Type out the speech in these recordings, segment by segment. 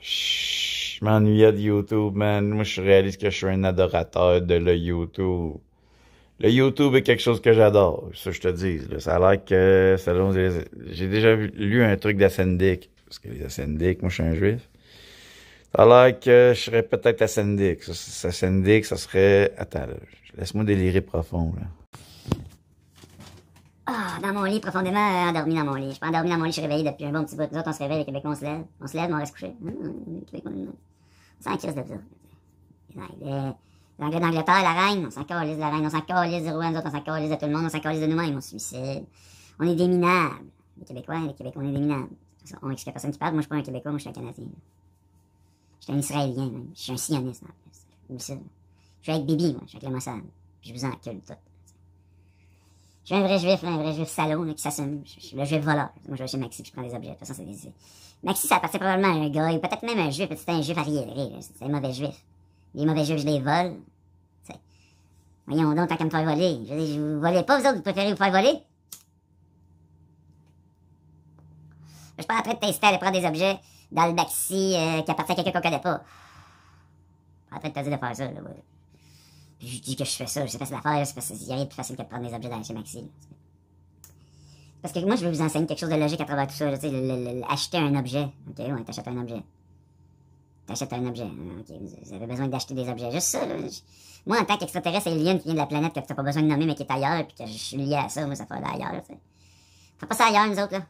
Je m'ennuyais de YouTube, man. Moi, je réalise que je suis un adorateur de le YouTube. Le YouTube est quelque chose que j'adore, ça je te dis. Là. Ça a l'air que, selon j'ai déjà lu un truc d'ascendique, parce que les ascendiques, moi je suis un juif. Ça a l'air que je serais peut-être ascendique. Ascendique, ça serait... Attends, là, laisse-moi délirer profond, là. Ah, dans mon lit, profondément endormi dans mon lit. Je suis pas endormi dans mon lit, je suis réveillé depuis un bon petit bout. Nous autres, on se réveille, les Québécois, on se lève. On se lève, mais on reste couché. Les Québécois, on s'en crisse de ça. Les Anglais d'Angleterre, la reine, on s'en calisse de la reine, on s'en calisse du roi, nous autres, on s'en calisse de tout le monde, on s'en calisse de nous-mêmes, on se suicide. On est des minables. Les Québécois, on est des minables. On exclut personne qui parle, moi je suis pas un Québécois, moi je suis un Canadien. Je suis un Israélien, même. Je suis un sioniste, en plus. Oublie ça. Je suis avec Bibi, moi, je suis avec le Mossad. Je vous encule tout. Je suis un vrai juif, là, un vrai juif salaud, là, qui s'assume. Je suis le juif voleur. Moi, je vais chez Maxi, puis je prends des objets. De toute façon, c'est... Maxi, ça appartient probablement à un gars, ou peut-être même un juif, c'était un juif arriéré, c'est un mauvais juif. Les mauvais juifs, je les vole. T'sais. Voyons donc, tant qu'à me faire voler. Je veux dire, vous volez pas, vous autres, vous préférez vous faire voler? Je suis pas en train de tester aller prendre des objets dans le Maxi qui appartient à quelqu'un qu'on connaît pas. Je suis pas en train de te dire de faire ça, là, ouais. Puis je dis que je fais ça, c'est facile à faire, c'est parce qu'il y a rien de plus facile que de prendre des objets dans chez Maxi. Là. Parce que moi, je veux vous enseigner quelque chose de logique à travers tout ça. Là, acheter un objet. Ok, ouais, t'achètes un objet. T'achètes un objet. Ok, vous avez besoin d'acheter des objets. Juste ça, là. Moi, en tant qu'extraterrestre alien qui vient de la planète que t'as pas besoin de nommer, mais qui est ailleurs, puis que je suis lié à ça, moi, ça fait d'ailleurs, tu sais. On fait pas ça ailleurs, nous autres, là.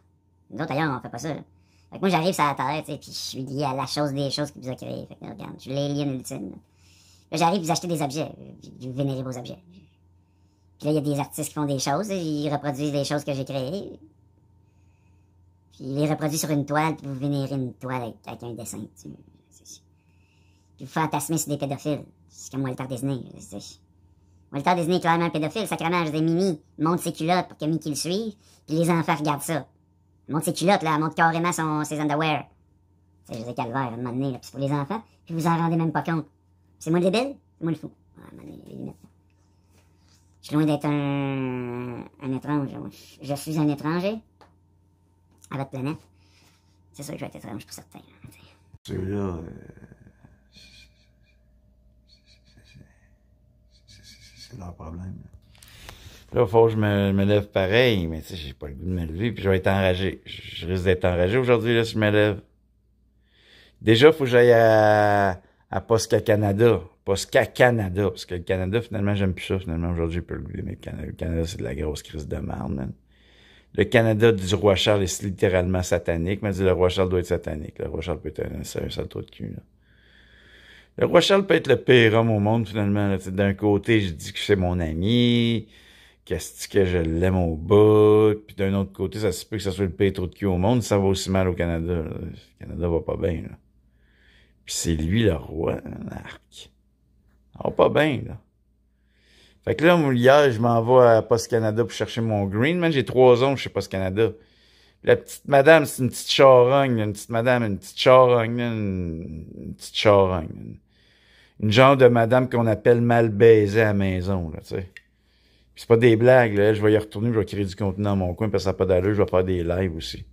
Nous autres, ailleurs, on fait pas ça, là. Fait que moi, j'arrive sur la Terre, tu sais, puis je suis lié à la chose des choses qui vous a créé. Fait que, regarde, je suis l'alien ultime, là. Là, j'arrive, vous achetez des objets. Vous vénérez vos objets. Puis là, il y a des artistes qui font des choses, ils reproduisent des choses que j'ai créées. Puis ils les reproduisent sur une toile, puis vous vénérez une toile avec un dessin. Puis vous fantasmez sur des pédophiles. C'est comme Walter Disney. Walter Disney est clairement un pédophile. Sacrément, je dis, Mimi monte ses culottes pour que Mickey le suive, puis les enfants regardent ça. Elle monte ses culottes, là, elle monte carrément ses underwear. C'est José Calvaire, à un moment donné, là, puis c'est pour les enfants, puis vous en rendez même pas compte. C'est moi le débile, c'est moi le fou. Ah, à un moment donné, les limites. Je suis loin d'être un étrange. Je suis un étranger à votre planète. C'est sûr que je vais être étrange pour certains. Ceux-là, c'est leur problème. Là, il faut que je me lève pareil, mais tu sais, j'ai pas le goût de me lever, puis je vais être enragé. Je risque d'être enragé aujourd'hui, là, si je me lève. Déjà, il faut que j'aille à Posca Canada. Posca Canada. Parce que le Canada, finalement, j'aime plus ça. Finalement, aujourd'hui, j'ai pas le goût d'aimer le Canada. Le Canada, c'est de la grosse crise de merde, man. Le Canada du roi Charles est littéralement satanique. Mais le roi Charles doit être satanique. Le roi Charles peut être un sale trou de cul, là. Le roi Charles peut être le pire homme au monde, finalement. D'un côté, je dis que c'est mon ami, qu'est-ce que je l'aime au bout, puis d'un autre côté, ça se peut que ça soit le pire trou de cul au monde, ça va aussi mal au Canada. Là. Le Canada va pas bien, là. Puis c'est lui le roi, arc. Ça va pas bien, là. Fait que là, hier, je m'en vais à Post Canada pour chercher mon green, man. J'ai 3 ans chez Post Canada. La petite madame, c'est une petite charogne, là. Une petite madame, une petite charogne, là. Une petite charogne. Une genre de madame qu'on appelle mal baisée à la maison, là, tu sais. Puis c'est pas des blagues, là. Je vais y retourner, je vais créer du contenu dans mon coin, parce que ça n'a pas d'allure, je vais faire des lives aussi.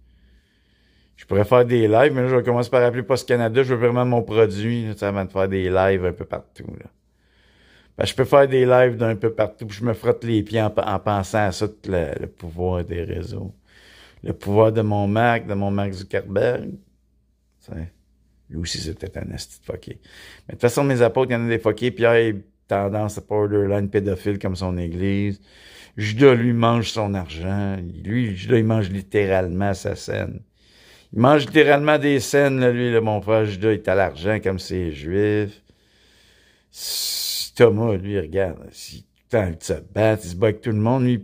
Je pourrais faire des lives, mais là, je vais commencer par appeler Post Canada, je veux vraiment mon produit, là, avant de faire des lives un peu partout, là. Ben, je peux faire des lives d'un peu partout, puis je me frotte les pieds en pensant à ça, tout le pouvoir des réseaux. Le pouvoir de mon Mark Zuckerberg. T'sais. Lui aussi, c'est peut-être un asti de fucké. Mais de toute façon, mes apôtres, il y en a des fuckés. Pierre a tendance à borderline pédophile comme son église. Judas, lui, mange son argent. Lui, Judas, il mange littéralement sa scène. Il mange littéralement des scènes, là, lui, là, mon frère Judas, il est à l'argent comme c'est juif. Thomas, lui, regarde, si tout le temps il se bat, il se bat avec tout le monde, lui,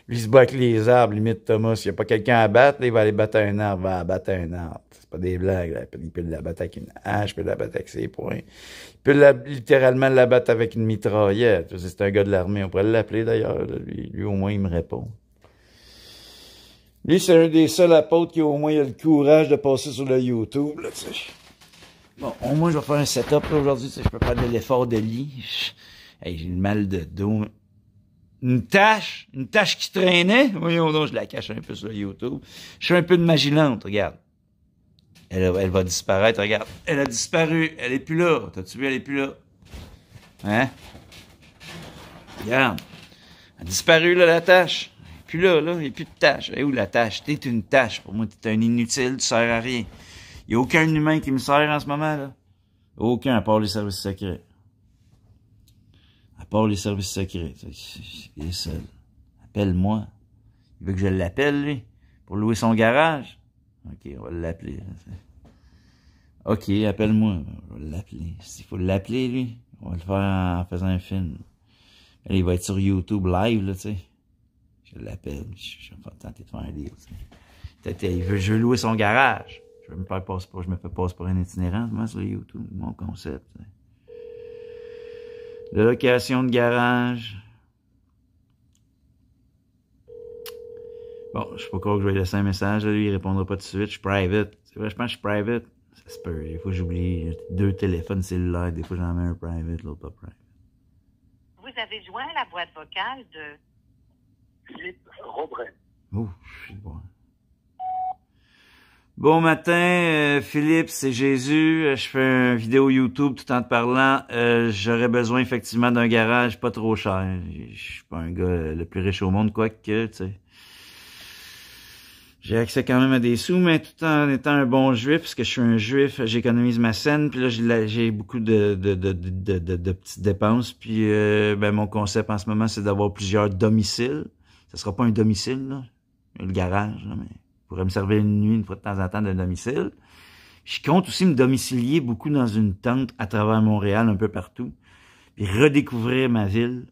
il se bat avec les arbres, limite Thomas. S'il n'y a pas quelqu'un à battre, là, il va aller battre un arbre, il va abattre un arbre. C'est pas des blagues, là. Il peut l'abattre avec une hache, il peut l'abattre avec ses poings. Il peut littéralement l'abattre avec une mitraillette. C'est un gars de l'armée, on pourrait l'appeler d'ailleurs, lui, au moins, il me répond. Lui, c'est un des seuls apôtres qui, au moins, a le courage de passer sur le YouTube, là, tu sais. Bon, au moins, je vais faire un setup, là, aujourd'hui, tu sais, je peux faire de l'effort de lit. Hey, j'ai le mal de dos. Une tache qui traînait. Voyons donc, je la cache un peu sur YouTube. Je fais un peu de magie lente, regarde. Elle va disparaître, regarde. Elle a disparu. Elle est plus là. T'as-tu vu, elle est plus là? Hein? Regarde. Elle a disparu, là, la tâche. Elle est plus là, là. Il n'y a plus de tâche. Elle est où, la tâche? T'es une tâche. Pour moi, t'es un inutile. Tu sers à rien. Il n'y a aucun humain qui me sert en ce moment, là. Aucun, à part les services secrets. À part les services secrets. Il est seul. Appelle-moi. Il veut que je l'appelle, lui, pour louer son garage. OK, on va l'appeler. OK, appelle-moi. On va l'appeler. S'il faut l'appeler, lui, on va le faire en faisant un film. Là, il va être sur YouTube live, là, tu sais. Je l'appelle. Je vais tenter de faire un deal, tu sais. Je veux louer son garage. Je me fais passer pour un itinérant, moi, sur YouTube, mon concept. Tu sais. De location de garage. Bon, je sais pas quoi que je vais lui laisser un message, là, lui, il répondra pas tout de suite. Je suis private. C'est vrai, je pense que je suis private. Ça se peut. Des fois, j'oublie 2 téléphones cellulaires. Des fois, j'en mets un private, l'autre pas private. Vous avez joint la boîte vocale de Philippe Robret. Oh, je suis bon. Bon matin, Philippe, c'est Jésus. Je fais une vidéo YouTube tout en te parlant. J'aurais besoin effectivement d'un garage pas trop cher. Je suis pas un gars le plus riche au monde, quoique, tu sais. J'ai accès quand même à des sous, mais tout en étant un bon juif, parce que je suis un juif, j'économise ma scène, puis là, j'ai beaucoup de petites dépenses, puis ben, mon concept en ce moment, c'est d'avoir plusieurs domiciles. Ça sera pas un domicile, là, le garage, là, mais pourrait me servir une nuit, une fois de temps en temps, d'un domicile. Je compte aussi me domicilier beaucoup dans une tente à travers Montréal, un peu partout, puis redécouvrir ma ville.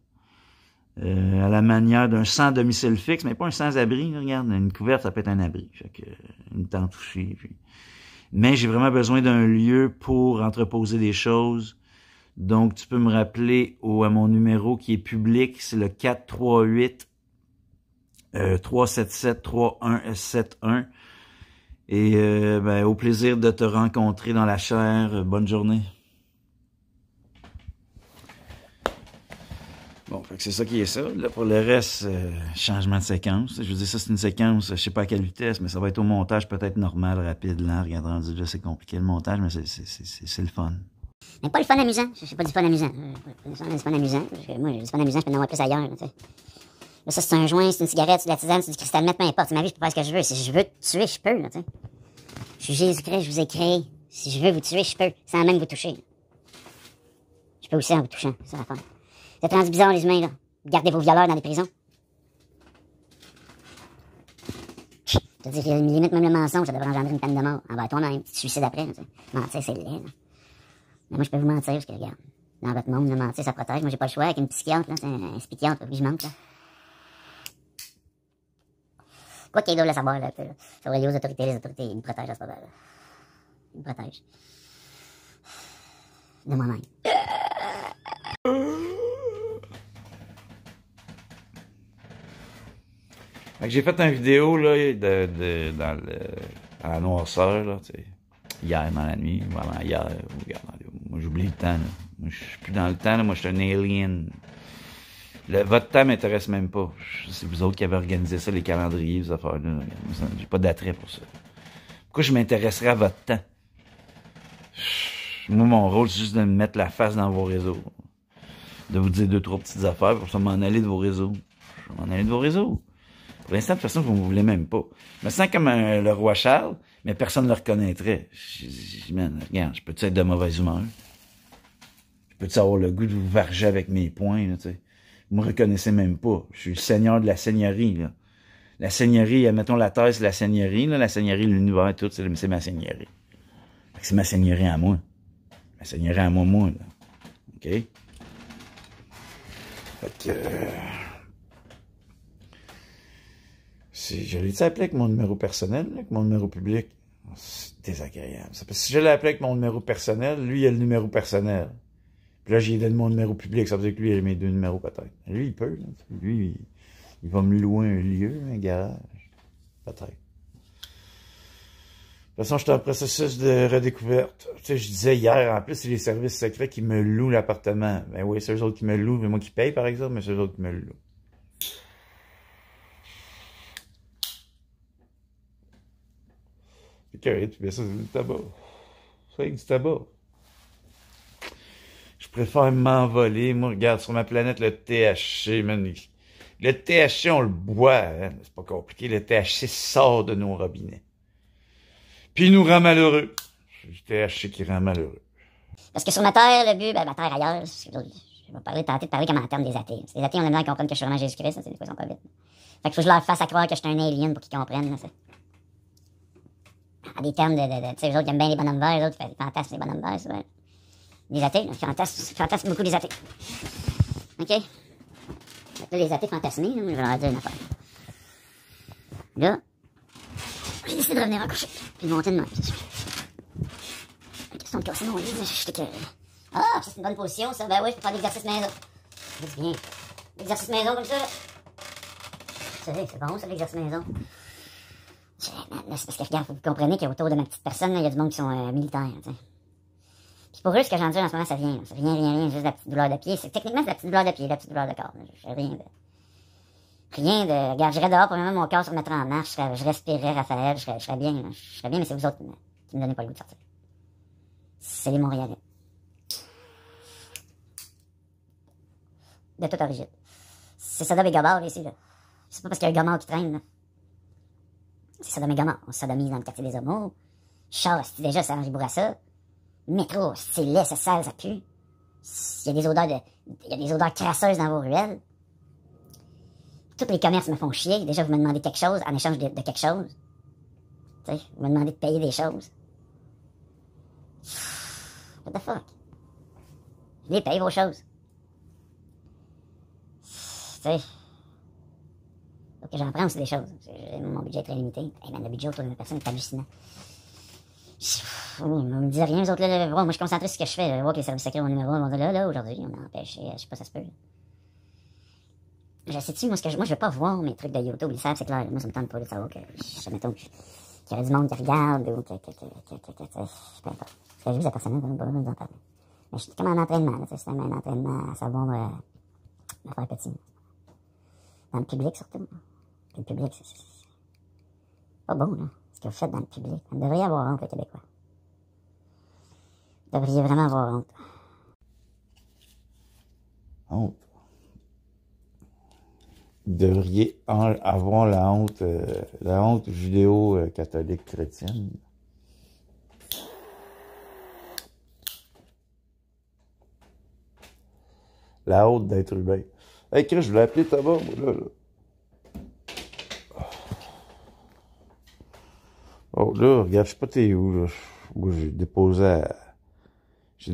À la manière d'un sans-domicile fixe, mais pas un sans-abri, regarde, une couverte, ça peut être un abri, fait que, une tente aussi. Puis. Mais j'ai vraiment besoin d'un lieu pour entreposer des choses, donc tu peux me rappeler à mon numéro qui est public, c'est le 438 377 3171, et ben, au plaisir de te rencontrer dans la chair. Bonne journée. Bon, fait que c'est ça qui est ça. Là, pour le reste, changement de séquence. Je veux dire, ça, c'est une séquence, je sais pas à quelle vitesse, mais ça va être au montage peut-être normal, rapide, lent. Regarde, rendu là, c'est compliqué le montage, mais c'est le fun. Mais pas le fun amusant. Je sais pas du fun amusant. Du fun amusant. Moi, du fun amusant, je peux en avoir plus ailleurs. Là, ça, c'est un joint, c'est une cigarette, c'est de la tisane, c'est du cristal net, peu importe. C'est ma vie, je peux faire ce que je veux. Si je veux te tuer, je peux. Là, t'sais. Je suis Jésus-Christ, je vous ai créé. Si je veux vous tuer, je peux, sans même vous toucher. Je peux aussi en vous touchant, c'est ça l'affaire. Vous êtes rendus bizarres, les humains, là. Gardez vos violeurs dans des prisons. Je te dis, limite, même le mensonge, ça devrait engendrer une peine de mort envers toi-même. Tu te suicides après, là, tu sais. Mentir, c'est laid, là. Mais moi, je peux vous mentir, parce que, regarde, dans votre monde, le mentir, ça protège. Moi, j'ai pas le choix avec une psychiatre, là. C'est un psychiatre, puis je mente, là. Quoi qu'ils doivent le savoir, là, sur les autorités, ils me protègent à ce moment-là. Ils me protègent. De moi-même. J'ai fait une vidéo là, dans la noirceur, là, tu sais, hier dans la nuit, vraiment hier. Moi, j'oublie le temps. Là. Moi, je suis plus dans le temps. Là. Moi, je suis un alien. Votre temps m'intéresse même pas. C'est vous autres qui avez organisé ça, les calendriers, ces affaires-là. J'ai pas d'attrait pour ça. Pourquoi je m'intéresserais à votre temps? Moi, mon rôle, c'est juste de me mettre la face dans vos réseaux. De vous dire 2-3 petites affaires pour ça m'en aller de vos réseaux. Je vais m'en aller de vos réseaux. Pour l'instant, de toute façon, vous ne me voulez même pas. Je me sens comme le roi Charles, mais personne ne le reconnaîtrait. Regarde, je peux-tu être de mauvaise humeur? Je peux-tu avoir le goût de vous varger avec mes poings, là, tu sais? Vous me reconnaissez même pas. Je suis le seigneur de la seigneurie, là. La seigneurie, admettons la terre, c'est la seigneurie, là. La seigneurie, l'univers, tout, c'est ma seigneurie. C'est ma seigneurie à moi. Ma seigneurie à moi, là. OK? Fait que... je l'ai-tu appelé avec mon numéro personnel, avec mon numéro public? C'est désagréable. Ça. Parce que si je l'ai appelé avec mon numéro personnel, lui, il a le numéro personnel. Puis là, j'ai donné mon numéro public. Ça veut dire que lui, il a mes 2 numéros peut-être. Lui, il peut. Là. Lui, il va me louer un lieu, un garage. Peut-être. De toute façon, je suis en processus de redécouverte. Tu sais, je disais hier, en plus, c'est les services secrets qui me louent l'appartement. Ben oui, c'est eux autres qui me louent. Mais moi qui paye, par exemple, mais c'est eux autres qui me le louent. C'est correct, tu mets ça, c'est du tabac. C'est du tabac. Je préfère m'envoler. Moi, regarde, sur ma planète, le THC, man. Le THC, on le boit, hein. C'est pas compliqué. Le THC sort de nos robinets. Puis il nous rend malheureux. C'est le THC qui rend malheureux. Parce que sur ma terre, le but, ma terre ailleurs, je vais tenter de parler comme en termes des athées. Les athées, on aime bien comprendre que je suis vraiment Jésus-Christ, c'est des fois, ils sont pas vite. Fait que faut que je leur fasse à croire que je suis un alien pour qu'ils comprennent, là, à des termes de tu sais, eux autres qui aiment bien les bonhommes verts, les autres, ils fantasment les bonhommes verts, c'est vrai. Les athées, là, fantasment beaucoup les athées. OK? Fait que là, les athées fantasmés, là, je vais leur dire une affaire. Là, j'ai décidé de revenir en coucher, puis de monter de main. Question de casser mon lit, je que... Ah, c'est une bonne position, ça. Ben oui, je peux faire l'exercice maison. C'est bien. L'exercice maison comme ça, là. C'est bon, ça, l'exercice maison. C'est parce que, regarde, vous comprenez qu'autour de ma petite personne, il y a du monde qui sont militaires, tu sais. Puis pour eux, ce que j'endure en ce moment, ça vient. Ça vient, rien, juste de la petite douleur de pied. Techniquement, c'est la petite douleur de pied, la petite douleur de corps. J'ai rien de... Rien de... Regarde, j'irais dehors, pour mon corps se remettrait en marche, je respirerais, Raphaël, je serais bien, là. Je serais bien, mais c'est vous autres qui me donnez pas le goût de sortir. C'est les Montréalais. De toute origine. C'est Sodome et Gomorrhe, ici, là. C'est pas parce qu'il y a un Gomorrhe qui traîne, là. C'est Sodome et Gomorrhe. On sodomise dans le quartier des homos. Char, c'est déjà, c'est Henri Bourassa. Métro, c'est laid, c'est sale, ça pue. Il y a des odeurs crasseuses dans vos ruelles. Tous les commerces me font chier. Déjà, vous me demandez quelque chose en échange de quelque chose. Tu sais, vous me demandez de payer des choses. What the fuck? Je les paye vos choses. Tu sais. Donc j'en prends aussi des choses. Mon budget est très limité. Hey man, le budget autour de ma personne est hallucinant. On me dit rien, les autres là. Moi, je suis concentré sur ce que je fais. Je vois que les services secrets mon numéro. On dit là, aujourd'hui, on a empêché. Je sais pas, ça se peut. Je sais-tu, moi, je veux pas voir mes trucs de YouTube. Ils savent, c'est clair. Moi, ça me tente pas de savoir que, mettons, qu'il y a du monde qui regarde ou peu importe. C'est juste personnel, on n'a pas besoin d'en parler. Mais je suis comme un entraînement, là, c'est un entraînement à savoir à faire petit. Dans le public, surtout. Le public, c'est pas beau, là. Ce que vous faites dans le public. Vous devriez avoir honte, les Québécois. Vous devriez vraiment avoir honte. Honte? Vous devriez avoir la honte judéo-catholique chrétienne. La honte d'être humain. Hey, Chris, je voulais appeler Thomas, moi, là. Oh, là, regarde, je sais pas t'es où, là. Moi, j'ai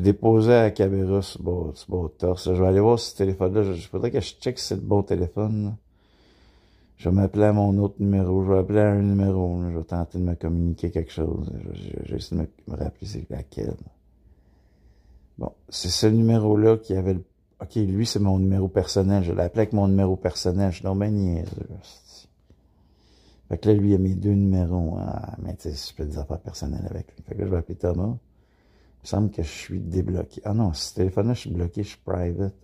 déposé la caméra sur mon torse. Là. Je vais aller voir ce téléphone-là. Il faudrait que je check si c'est le bon téléphone, là. Je vais m'appeler à mon autre numéro. Je vais appeler à un numéro, là. Je vais tenter de me communiquer quelque chose. Je vais essayer de me rappeler c'est laquelle. Bon, c'est ce numéro-là qui avait le... OK, lui, c'est mon numéro personnel. Je l'ai appelé avec mon numéro personnel. Je suis donc bien niaiseux. Fait que là, lui, il a mes deux numéros. Ah, mais tu sais, je fais des affaires personnelles avec lui. Fait que là, je vais appeler Thomas. Il me semble que je suis débloqué. Ah non, ce téléphone-là, je suis bloqué, je suis private.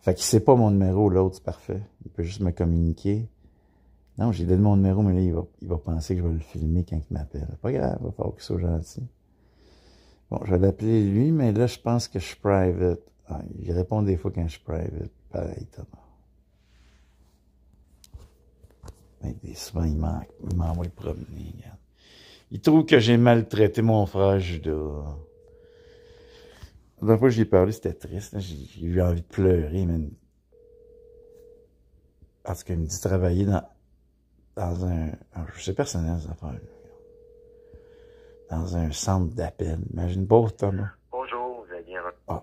Fait qu'il sait pas mon numéro, l'autre, c'est parfait. Il peut juste me communiquer. Non, j'ai donné mon numéro, mais là, il va penser que je vais le filmer quand il m'appelle. Pas grave, il va falloir qu'il soit gentil. Bon, je vais l'appeler lui, mais là, je pense que je suis private. Ah, il répond des fois quand je suis private. Pareil, Thomas. Mais souvent, il m'envoie promener, regarde. Il trouve que j'ai maltraité mon frère Judas. La dernière fois que j'y ai parlé, c'était triste. J'ai eu envie de pleurer, mais... Parce qu'il me dit travailler dans un... Je sais personnel, cette affaire. Dans un centre d'appel. Imagine, pauvre Thomas. Bonjour, vous avez bien... Ah,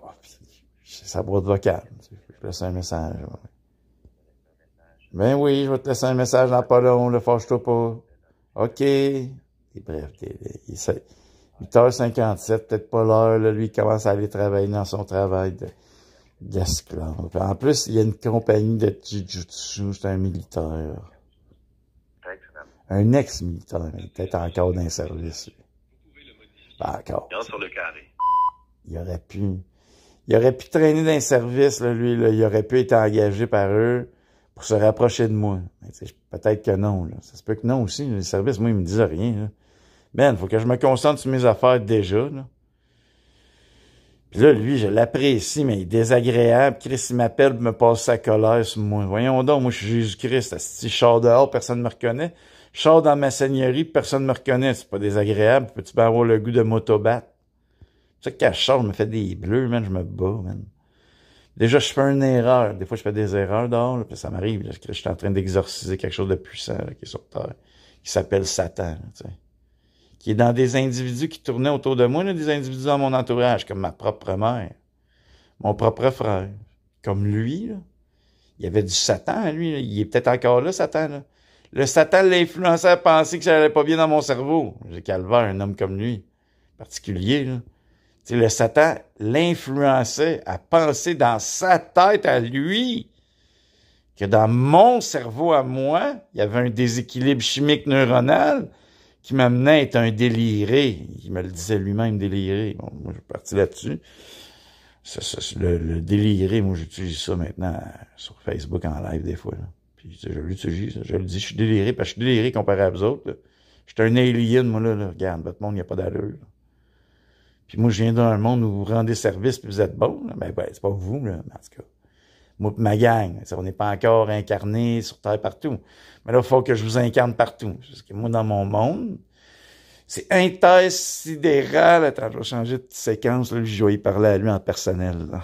c'est sa boîte vocale. Je laisse un message. Ouais. Ben oui, je vais te laisser un message dans pas long, là, fâche-toi pas. OK. Et bref, il 8h57, peut-être pas l'heure, là, lui, il commence à aller travailler dans son travail d'esclave. En plus, il y a une compagnie de Jujutsu, c'est un militaire. Un ex-militaire, mais peut-être encore dans le service. Pas encore. Sur le carré. Il aurait pu traîner dans le service, là, lui, là, il aurait pu être engagé par eux pour se rapprocher de moi. Peut-être que non, là. Ça se peut que non aussi. Les services, moi, ils me disent rien, là. Man, faut que je me concentre sur mes affaires déjà, là. Puis là, lui, je l'apprécie, mais il est désagréable. Christ, il m'appelle pour me passer sa colère sur moi. Voyons donc, moi, je suis Jésus-Christ. Si je sors dehors, personne ne me reconnaît. Je sors dans ma seigneurie, personne ne me reconnaît. C'est pas désagréable. Peux-tu bien avoir le goût de m'autobattre? C'est ça que quand je sors, je me fais des bleus, man, je me bats, man. Déjà, je fais une erreur. Des fois, je fais des erreurs dehors, là, puis ça m'arrive. Là, que je suis en train d'exorciser quelque chose de puissant là, qui est sur Terre, qui s'appelle Satan, tu sais. Qui est dans des individus qui tournaient autour de moi, là, des individus dans mon entourage, comme ma propre mère, mon propre frère. Comme lui, là. Il y avait du Satan, lui. Là. Il est peut-être encore là, Satan. Là. Le Satan l'influençait à penser que ça allait pas bien dans mon cerveau. J'ai calvaire, un homme comme lui, particulier, là. T'sais, le Satan l'influençait à penser dans sa tête à lui que dans mon cerveau à moi, il y avait un déséquilibre chimique neuronal qui m'amenait à être un déliré. Il me le disait lui-même, déliré. Bon, moi, je suis parti là-dessus. Le déliré, moi, j'utilise ça maintenant sur Facebook en live des fois. Là. Puis je l'utilise, je le dis, je suis déliré, parce que je suis déliré comparé à vous autres. Là. Je suis un alien, moi, là. Regarde, votre monde, il n'y a pas d'allure. Là. Puis moi, je viens d'un monde où vous rendez service puis vous êtes bon. Là. Ben, c'est pas vous, là, en tout cas. Moi et ma gang, on n'est pas encore incarné sur Terre partout. Mais là, il faut que je vous incarne partout. Parce que moi, dans mon monde, c'est intersidéral. Attends, je vais changer de séquence. Là, je vais y parler à lui en personnel. Là.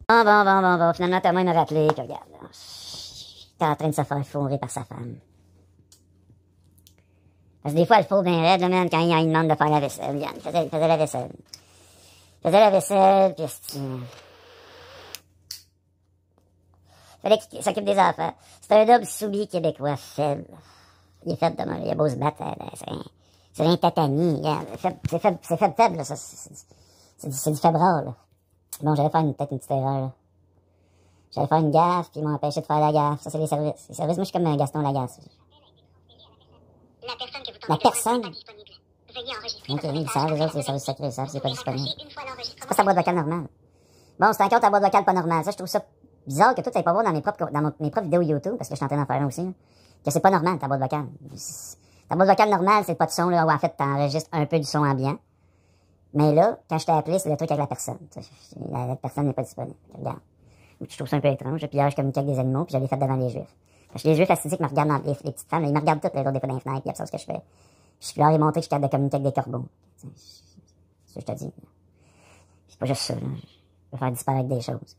Bon. Finalement, Thomas m'a rappelé que, regarde, il était en train de se faire fourrer par sa femme. Parce que des fois, elle fourre bien raide, là, man, quand il demande de faire la vaisselle. Regarde, il faisait la vaisselle. Il faisait la vaisselle, puis fallait qu'il s'occupe des enfants. C'est un homme soumis québécois faible. Il est faible de mal. Il a beau se battre, c'est un tatami. C'est faible, là. C'est du faibrard, là. Bon, j'allais faire peut-être une petite erreur, là. J'allais faire une gaffe, puis ils m'ont empêché de faire la gaffe. Ça, c'est les services. Les services, moi, je suis comme un Gaston Lagaffe. La personne que vous La tentez personne? de joindre n'est pas disponible. Veuillez enregistrer Ok, votre ils message savent, les autres, après c'est les services secrets, ils savent, c'est pas disponible. Une fois l'enregistrement C'est pas sa boîte vocale normale. Bon, c'est encore ta boîte vocale pas normale. Ça, je trouve ça bizarre que toi, tu n'ailles pas voir dans mes propres vidéos YouTube, parce que je suis en train d'en faire un aussi, là, que c'est pas normal, ta boîte vocale. Ta boîte vocale normale, c'est pas de son, là, où en fait, t'enregistres un peu du son ambiant. Mais là, quand je t'ai appelé, c'est le truc avec la personne. La personne n'est pas disponible. Regarde. Je trouve ça un peu étrange. Puis hier, je communiquais avec des animaux, puis je l'ai fait devant les Juifs. Parce que les Juifs assidiques me regardent dans les petites femmes, là, ils me regardent toutes les autres des fois dans les fenêtres, puis ils observent ce que je fais. Je leur ai montré que je suis capable de communiquer avec des corbeaux. C'est ce que je te dis. C'est pas juste ça, là. Je peux faire disparaître des choses.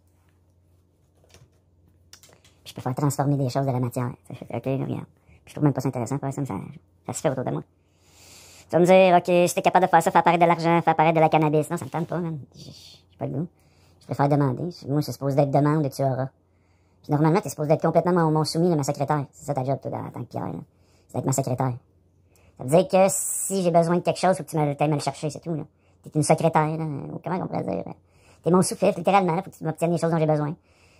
Puis je peux faire transformer des choses de la matière. OK, regarde. Puis je trouve même pas ça intéressant, ça se fait autour de moi. Tu vas me dire, OK, si t'es capable de faire ça, faire apparaître de l'argent, faire apparaître de la cannabis. Non, ça me tente pas, man. J'ai pas le goût. Je préfère demander. Moi, c'est supposé d'être demande et tu auras. Puis normalement, t'es supposé d'être complètement mon soumis de ma secrétaire. C'est ça ta job, toi, en tant que Pierre, là. C'est d'être ma secrétaire. Ça veut dire que si j'ai besoin de quelque chose, faut que tu t'ailles me le chercher, c'est tout, là. T'es une secrétaire, là. Comment on pourrait dire? T'es mon sous-fifre, littéralement, là. Faut que tu m'obtiennes les choses dont j'ai besoin.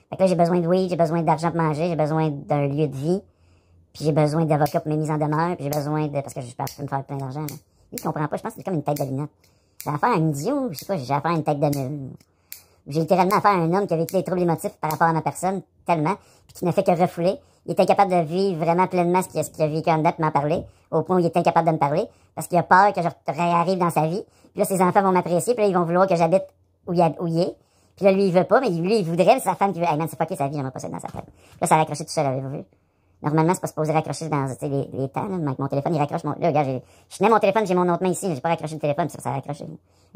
Fait que là, j'ai besoin de weed, j'ai besoin d'argent pour manger, j'ai besoin d'un lieu de vie. Puis j'ai besoin d'avocat pour mes mises en demeure, puis j'ai besoin de, parce que je peux me faire plein d'argent, là. Lui, il comprend pas, je pense que c'est comme une tête de lunette. J'ai affaire à un idiot, je sais pas, j'ai affaire à une tête de mule. J'ai littéralement affaire à un homme qui a vécu des troubles émotifs par rapport à ma personne, tellement, puis qui ne fait que refouler. Il est incapable de vivre vraiment pleinement ce qu'il a vécu en dedans, puis m'en parler, au point où il est incapable de me parler, parce qu'il a peur que je réarrive dans sa vie. Puis là, ses enfants vont m'apprécier, puis là, ils vont vouloir que j'habite où il est. Puis là, lui, il veut pas, mais lui, il voudrait, c'est sa femme qui veut. Hey man, c'est fucké sa vie, j'aimerais pas ça dans sa femme. Là, ça a raccroché tout seul, avez-vous vu? Normalement, c'est pas supposé raccrocher dans les temps, là, avec mon téléphone, il raccroche mon. Là, regarde, je tenais mon téléphone, j'ai mon autre main ici, j'ai pas raccroché le téléphone, ça a raccroché.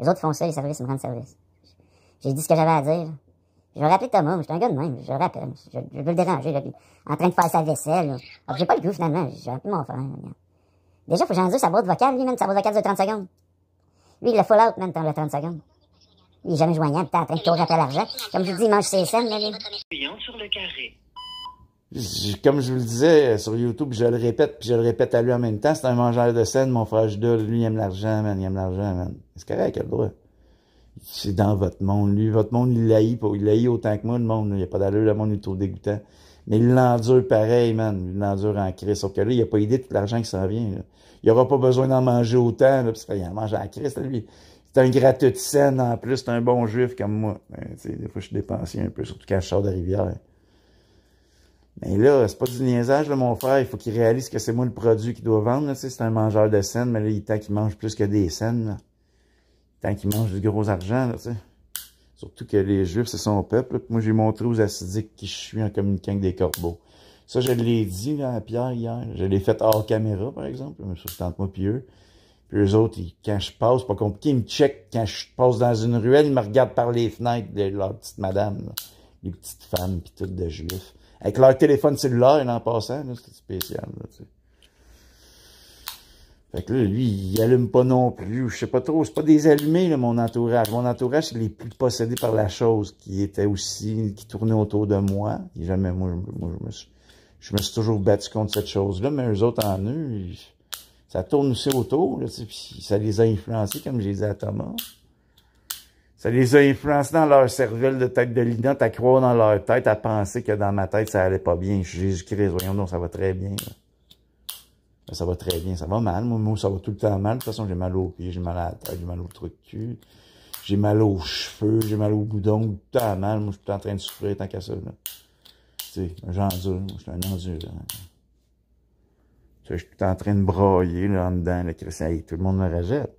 Les autres font ça, les services, ils me rendent service. J'ai dit ce que j'avais à dire. Je vais rappeler Thomas, je suis un gars de même, je le rappelle. Je veux le déranger, là, en train de faire sa vaisselle. Là. Alors, j'ai pas le goût, finalement, j'ai appelé mon frère. Là. Déjà, faut que j'endure sa boîte vocale, lui, même, sa boîte vocale de 30 secondes. Lui, il le full out, même, dans le 30 secondes. Il est jamais joignable, t'es en train de courir après l'argent. Comme je vous dis, il mange ses scènes, là, lui. Sur le carré. Comme je vous le disais sur YouTube, je le répète, puis je le répète à lui en même temps, c'est un mangeur de scène, mon frère Judas, lui, il aime l'argent, man, il aime l'argent, man. C'est correct, il a le droit. C'est dans votre monde, lui. Votre monde, il l'haït pas. Il l'haït autant que moi, le monde. Il n'y a pas d'allure, le monde, il est trop dégoûtant. Mais il l'endure pareil, man. Il l'endure en crise. Sauf que là, il n'a pas idée de tout l'argent qui s'en vient, là. Il n'aura pas besoin d'en manger autant, là, parce qu'il en mange en crise, lui. C'est un gratteux de scène, en plus. C'est un bon juif comme moi. Ben, des fois, je suis dépensier un peu, surtout quand je sors de rivière. Mais là, c'est pas du niaisage, là, mon frère. Il faut qu'il réalise que c'est moi le produit qu'il doit vendre. Là, c'est un mangeur de scènes, mais là, il est temps qu'il mange plus que des scènes. Là. Tant qu'il mange du gros argent, là, tu sais. Surtout que les Juifs, c'est son peuple. Là. Moi, j'ai montré aux assidiques qui je suis en communiquant avec des corbeaux. Ça, je l'ai dit là, à Pierre hier. Je l'ai fait hors caméra, par exemple. Mais ça, tente moi puis eux. Puis eux autres, quand je passe, pas compliqué, ils me checkent quand je passe dans une ruelle, ils me regardent par les fenêtres de leur petite madame, là. Les petites femmes, puis toutes de Juifs. Avec leur téléphone cellulaire, en passant, là, c'était spécial, là, tu sais. Fait que là, lui, il allume pas non plus, je sais pas trop, c'est pas des allumés, là, mon entourage. Mon entourage, c'est les plus possédés par la chose, qui tournait autour de moi. Et jamais, je me suis toujours battu contre cette chose-là, mais eux autres en eux, ça tourne aussi autour, là, tu sais, puis ça les a influencés, comme j'ai dit à Thomas. Ça les a influencés dans leur cervelle de tête de linotte, à croire dans leur tête, à penser que dans ma tête, ça allait pas bien. Je suis Jésus-Christ, voyons donc, ça va très bien. Là. Ça va très bien, ça va mal. Moi, ça va tout le temps mal. De toute façon, j'ai mal aux pieds, j'ai mal à la tête, j'ai mal au trou de cul. J'ai mal aux cheveux, j'ai mal au boudon, tout le temps mal. Moi, je suis tout en train de souffrir tant qu'à ça, là. Tu sais, j'endure, moi, je suis un endurant. Tu sais, je suis tout en train de brailler, là, en dedans, là, tout le monde me rejette.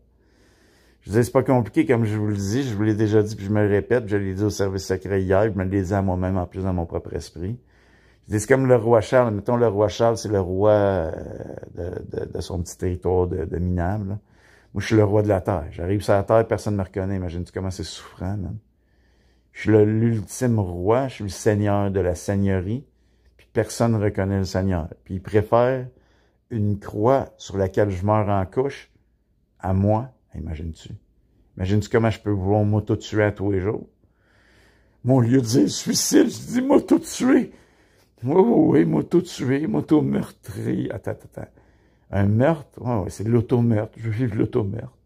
Je disais, c'est pas compliqué, comme je vous le dis, je vous l'ai déjà dit, puis je me le répète, puis je l'ai dit au service secret hier, je me l'ai dit à moi-même, en plus, dans mon propre esprit. Je dis, c'est comme le roi Charles, mettons, le roi Charles, c'est le roi de son petit territoire de minable, là. Moi, je suis le roi de la terre. J'arrive sur la terre, personne ne me reconnaît. Imagine-tu comment c'est souffrant, man. Je suis l'ultime roi, je suis le seigneur de la seigneurie, puis personne ne reconnaît le seigneur. Puis il préfère une croix sur laquelle je meurs en couche à moi. Imagine-tu. Imagine-tu comment je peux vouloir m'auto-tuer à tous les jours. Mon lieu de dire suicide, je dis m'auto-tuer. Oui, m'auto-tuer, m'auto-meurtrir. Attends. Un meurtre? Ouais, c'est l'auto-meurtre. Je veux vivre l'auto-meurtre.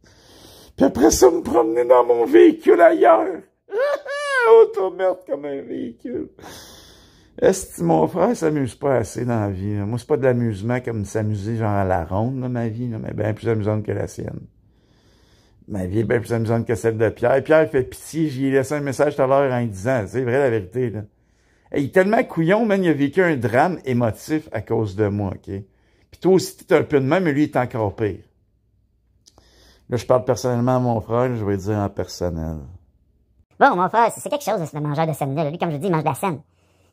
Puis après ça, me promener dans mon véhicule ailleurs. Auto-meurtre comme un véhicule. Est-ce que mon frère s'amuse pas assez dans la vie? Là? Moi, c'est pas de l'amusement comme s'amuser genre à la ronde, là, ma vie, là, mais bien plus amusante que la sienne. Ma vie est bien plus amusante que celle de Pierre. Pierre fait pitié, j'y ai laissé un message tout à l'heure en disant, c'est vrai la vérité, là. Hey, il est tellement couillon, man, il a vécu un drame émotif à cause de moi, OK? Puis toi aussi, t'es un peu de même, mais lui, il est encore pire. Là, je parle personnellement à mon frère, je vais dire en personnel. Bon, mon frère, c'est quelque chose, ce mangeur de scène-là. Lui, comme je vous dis, il mange de la scène.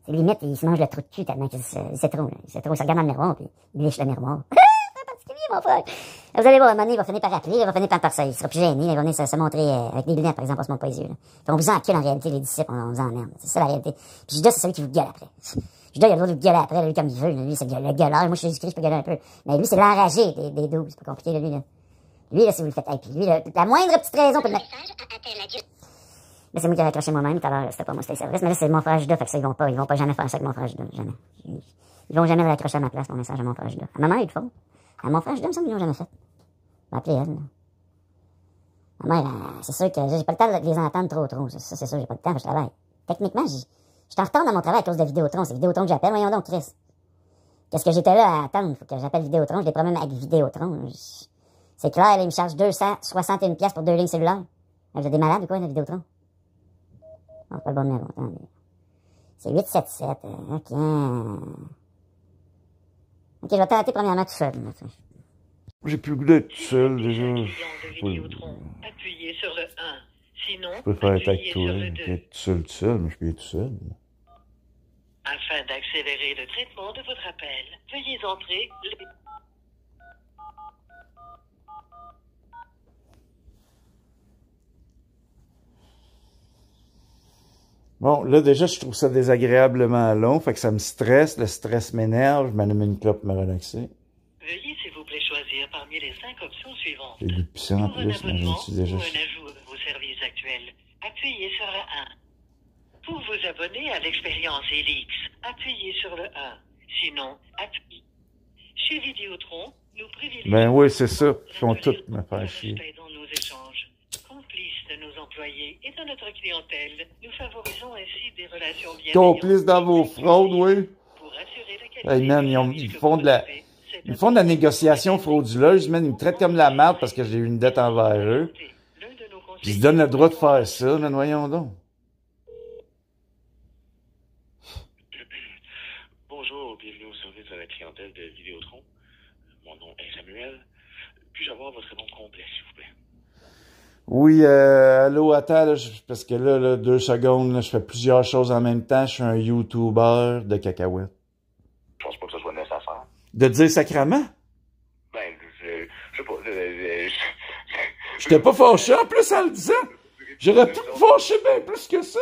C'est limite, il se mange le trou de cul tellement qu'il sait trop, là. Il sait trop, il se regarde dans le miroir, puis il liche le miroir. C'est particulier, mon frère. Là, vous allez voir, à un moment donné, il va finir par appeler, il va finir par ça. Il sera plus gêné, il va venir se montrer avec des lunettes, par exemple, on se montre pas les yeux, là. Puis on vous encule, en réalité, les disciples, on vous emmerde. C'est ça, la réalité. Puis Judas, c'est celui qui vous gueule après. Judas, il a le droit de vous gueuler après, lui, comme il veut, là. Lui, c'est le gueuleur. Moi, je suis Jésus-Christ, je peux gueuler un peu. Mais lui, c'est l'enragé des 12. C'est pas compliqué, là, lui, là. Lui, là, si vous le faites, hey, puis lui, là, la moindre petite raison pour le mettre. Là, c'est moi qui ai accroché moi-même tout à l'heure, c'était pas moi, c'était le service, mais là, c'est mon frère Judas, fait que ça, ils vont pas jamais faire ça avec mon frère Judas, jamais. Ils vont jamais l'accrocher à ma place, mon message à mon frère Judas. À ma mère, ils le font. À mon frère Judas, ils l'ont jamais fait. Je vais appeler elle, là. Ma mère, c'est sûr que j'ai pas le temps de les entendre trop. Ça, c'est sûr, j'ai pas le temps, je travaille. Techniquement, je suis en retard dans mon travail à cause de Vidéotron. C'est Vidéotron que j'appelle, voyons donc, Chris. Qu'est-ce que j'étais là à attendre? Faut que j'appelle Vidéotron, je les promets avec Vidéotron. C'est clair, là, ils me chargent 261 pièces pour 2 lignes cellulaires. Vous êtes des malades ou quoi, la Vidéotron? Non, c'est pas le bon numéro, attendez. C'est 877, ok. Ok, je vais tenter premièrement tout seul. J'ai plus le goût d'être tout seul, déjà. Appuyez sur le 1. Sinon, je préfère être avec appuyez toi, sur le 2. être tout seul, mais je peux être tout seul. Afin d'accélérer le traitement de votre appel, veuillez entrer les... Bon, là, déjà, je trouve ça désagréablement long, fait que ça me stresse, le stress m'énerve, je m'allume une clope pour me relaxer. Veuillez, s'il vous plaît, choisir parmi les 5 options suivantes. J'ai du puissant en Pour un plus, mais abonnement j'en suis déjà... ou un ajout à vos services actuels, appuyez sur le 1. Pour vous abonner à l'expérience Elix, appuyez sur le 1. Sinon, appuyez. Chez Vidéotron, nous privilégions... Ben oui, c'est ça. Ils font tout me faire chier. Dans nos échanges. Complices de nos employés et de notre clientèle, nous favorisons ainsi des relations bien Complices dans vos fraudes, oui. Pour assurer la qualité Hey man, ils font de la négociation frauduleuse, man. Ils me traitent comme de la merde parce que j'ai eu une dette envers eux. Puis ils se donnent le droit de faire ça, man. Voyons donc. Bonjour. clientèle de Vidéotron. Mon nom est Samuel. Puis-je avoir votre nom complet, s'il vous plaît? Oui, allô, attends, là, parce que là, 2 secondes, là, je fais plusieurs choses en même temps. Je suis un YouTuber de cacahuètes. Je pense pas que ce soit nécessaire. De dire sacrament? Ben, je sais pas. J'étais pas fâché en plus en le disant. J'aurais pu me fâcher bien plus que ça.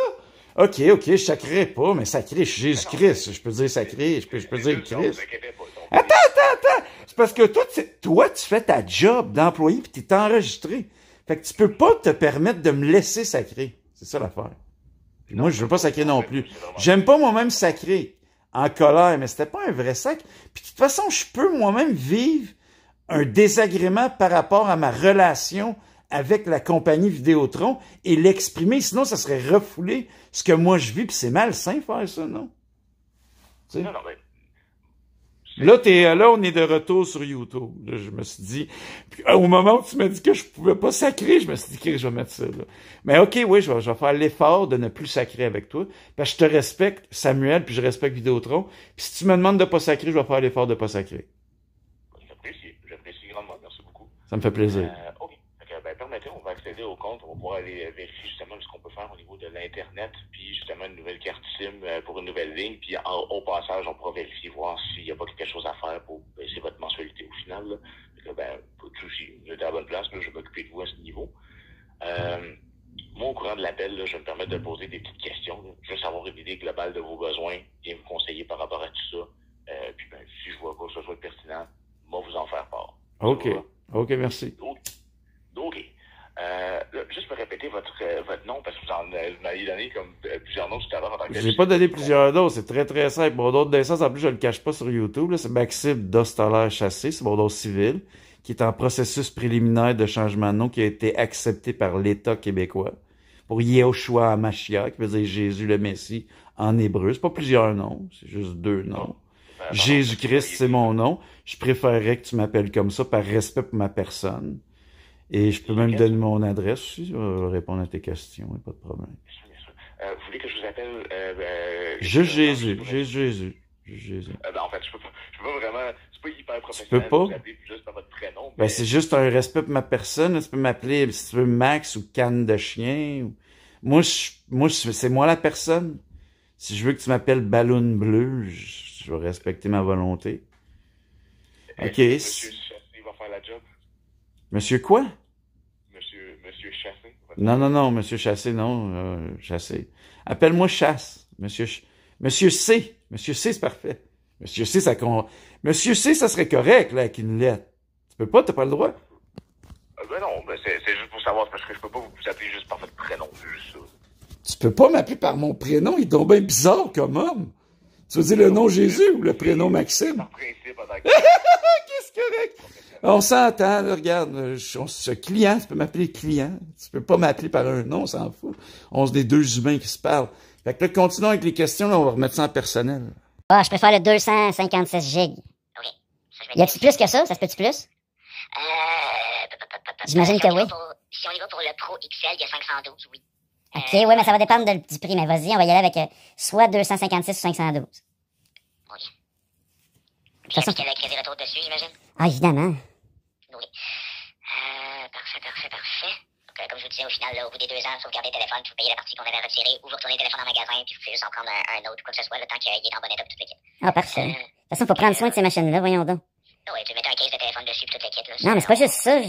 OK, je sacrerai pas, mais sacré, je suis Jésus-Christ. Je peux dire sacré, je peux dire Christ. Attends. C'est parce que toi, tu fais ta job d'employé pis t'es enregistré. Fait que tu peux pas te permettre de me laisser sacrer. C'est ça l'affaire. Puis moi, je veux pas sacrer non plus. J'aime pas moi-même sacrer en colère, mais c'était pas un vrai sac. Puis de toute façon, je peux moi-même vivre un désagrément par rapport à ma relation avec la compagnie Vidéotron et l'exprimer, sinon ça serait refouler ce que moi je vis, puis c'est malsain faire ça, non? Tu sais? Non, mais... Là, on est de retour sur YouTube. Là, je me suis dit, puis, au moment où tu m'as dit que je pouvais pas sacrer, je me suis dit que je vais mettre ça là. Mais OK, oui, je vais faire l'effort de ne plus sacrer avec toi, parce que je te respecte, Samuel, puis je respecte Vidéotron. Puis si tu me demandes de pas sacrer, je vais faire l'effort de pas sacrer. J'apprécie grandement, merci beaucoup. Ça me fait plaisir. OK. Permettez, on va accéder au compte, on va pouvoir aller vérifier justement ce qu'on peut faire au niveau de l'Internet, puis justement une nouvelle carte SIM pour une nouvelle ligne, puis au passage, on pourra vérifier, voir s'il n'y a pas quelque chose à faire pour baisser votre mensualité au final. Là. Pas de souci, vous êtes à la bonne place, là, je vais m'occuper de vous à ce niveau. Moi, au courant de l'appel, là, je vais me permettre de poser des petites questions, là, juste avoir une idée globale de vos besoins, bien vous conseiller par rapport à tout ça. Puis si je vois pas que ce soit pertinent, moi vous en faire part. OK, merci. OK. Juste pour répéter votre nom, parce que vous m'avez donné comme plusieurs noms tout à l'heure en tant que... J'ai pas donné plusieurs noms, c'est très très simple. Mon nom de naissance, en plus, je le cache pas sur YouTube, là, c'est Maxime Dostolaire Chassé, c'est mon nom civil, qui est en processus préliminaire de changement de nom, qui a été accepté par l'État québécois, pour Yehoshua HaMashiach, qui veut dire Jésus le Messie en hébreu. C'est pas plusieurs noms, c'est juste 2 noms. Jésus-Christ, c'est mon nom. Je préférerais que tu m'appelles comme ça par respect pour ma personne. Et je peux même donner mon adresse aussi, je vais répondre à tes questions, pas de problème. Vous voulez que je vous appelle... Juste Jésus. En fait, je peux pas vraiment... C'est pas hyper professionnel. Tu peux pas? Vous appelez juste par votre prénom. Ben, c'est juste un respect pour ma personne. Tu peux m'appeler, si tu veux, Max ou Canne de chien. Moi, c'est moi la personne. Si je veux que tu m'appelles Ballon Bleu, je vais respecter ma volonté. OK. Monsieur Chassé va faire la job? Monsieur quoi? Monsieur Chassé. Non, Monsieur Chassé, non. Chassé. Appelle-moi Chasse. Monsieur C. Monsieur C, c'est parfait. Monsieur C, ça serait correct, là, avec une lettre. Tu peux pas, t'as pas le droit. Non, c'est juste pour savoir, parce que je peux pas vous appeler juste par votre prénom, c'est juste ça. Tu peux pas m'appeler par mon prénom, il est donc bien bizarre comme homme. Tu veux dire le nom Jésus ou le prénom Maxime? Par principe, Qu'est-ce correct? On s'entend, là, regarde, ce client, tu peux m'appeler client. Tu peux pas m'appeler par un nom, on s'en fout. On est 2 humains qui se parlent. Fait que là, continuons avec les questions, là, on va remettre ça en personnel. Ah, je préfère le 256 gigs. OK. Y a-tu plus que ça? Ça se peut-tu plus? J'imagine que oui. Si on y va pour le Pro XL, il y a 512, oui. OK, oui, mais ça va dépendre du prix. Mais vas-y, on va y aller avec soit 256 ou 512. Oui. Puis avec le crédit retour dessus, j'imagine? Ah, évidemment. Oui. Parfait. Donc, comme je vous disais, au final, là, au bout des 2 ans, sauvegardez le téléphone, puis vous payez la partie qu'on avait retirée, ou vous retournez le téléphone en magasin, puis vous pouvez juste en prendre un autre, quoi que ce soit, le temps qu'il est en bon état, puis toute l'équipe. Ah, parfait. De toute façon, il faut prendre soin de ces machines-là, voyons donc. Oui, tu mettais un case de téléphone dessus, puis toute l'équipe, là. Non, mais c'est pas juste ça.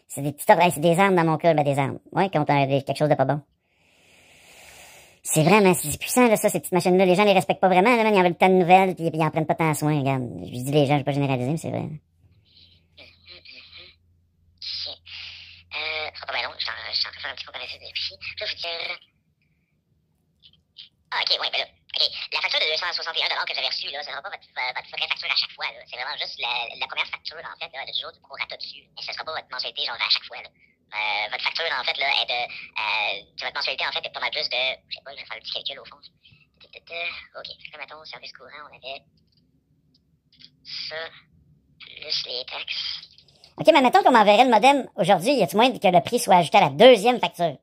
C'est des petites c'est des armes dans mon cas, ben des armes. Ouais, contre quelque chose de pas bon. C'est vrai, mais c'est puissant, là, ça, ces petites machines-là. Les gens les respectent pas vraiment, là, man. Ils en veulent tant de nouvelles, puis ils en prennent pas tant soin, regarde. Je dis les gens, je vais pas généraliser, mais c'est vrai. Ça va pas bien long, je suis en train de faire un petit comparatif de prix. Je vais vous dire... Ah, ok, oui, ben là, ok. La facture de 261 que vous avez reçue, là, ce sera pas votre vraie facture à chaque fois, là. C'est vraiment juste la première facture, en fait, là, elle a toujours du prorata dessus. Mais ce sera pas votre mensualité, genre, à chaque fois, là. Votre facture, en fait, là, est de... votre mensualité, en fait, est pas mal plus de... Je sais pas, je vais faire le petit calcul, au fond. Ok, là, mettons, service courant, on avait... Ça, plus les taxes... OK, mais mettons qu'on m'enverrait le modem aujourd'hui. Y a-tu moyen que le prix soit ajouté à la 2e facture?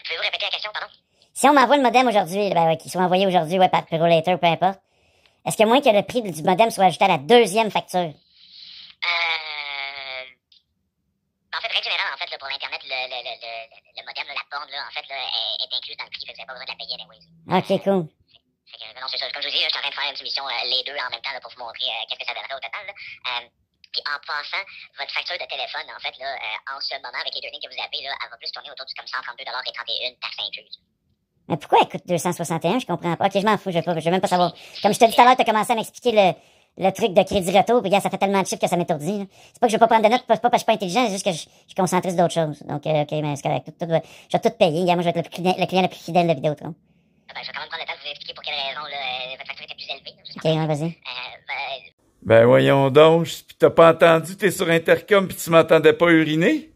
Pouvez-vous répéter la question, pardon? Si on m'envoie le modem aujourd'hui, ben, qu'il soit envoyé aujourd'hui, ouais, par Purolator, peu importe, est-ce qu'il y a moins que le prix du modem soit ajouté à la deuxième facture? En fait, règle générale, en fait, là, pour l'Internet, le modem, là, la borne, là, en fait, là, est incluse dans le prix, fait que vous n'avez pas besoin de la payer anyways. OK, cool. Fait que, non, c'est ça. Comme je vous dis, là, je suis en train de faire une soumission, les deux en même temps, là, pour vous montrer qu'est-ce que ça donnerait au total, là. Puis en passant, votre facture de téléphone, en fait, là, en ce moment, avec les deux lignes que vous avez, là, elle va plus tourner autour du comme 132,31 taxes incluses. Mais pourquoi elle coûte 261? Je comprends pas. OK, je m'en fous, je veux même pas savoir. Comme je te dis tout à l'heure, t'as commencé à m'expliquer le truc de crédit retour, puis gars, ça fait tellement de chiffres que ça m'étourdit, là. C'est pas que je veux pas prendre de notes, pas parce que je suis pas intelligent, c'est juste que je suis concentré sur d'autres choses. Donc, OK, mais c'est correct. Je vais tout payer. Gars, moi, je vais être le client le plus fidèle de Vidéotron. Ben, je vais quand même prendre le temps de vous expliquer pour quelle raison, là, votre facture était plus élevée. OK, ouais, vas-y. Ben voyons donc, t'as pas entendu, t'es sur Intercom pis tu m'entendais pas uriner?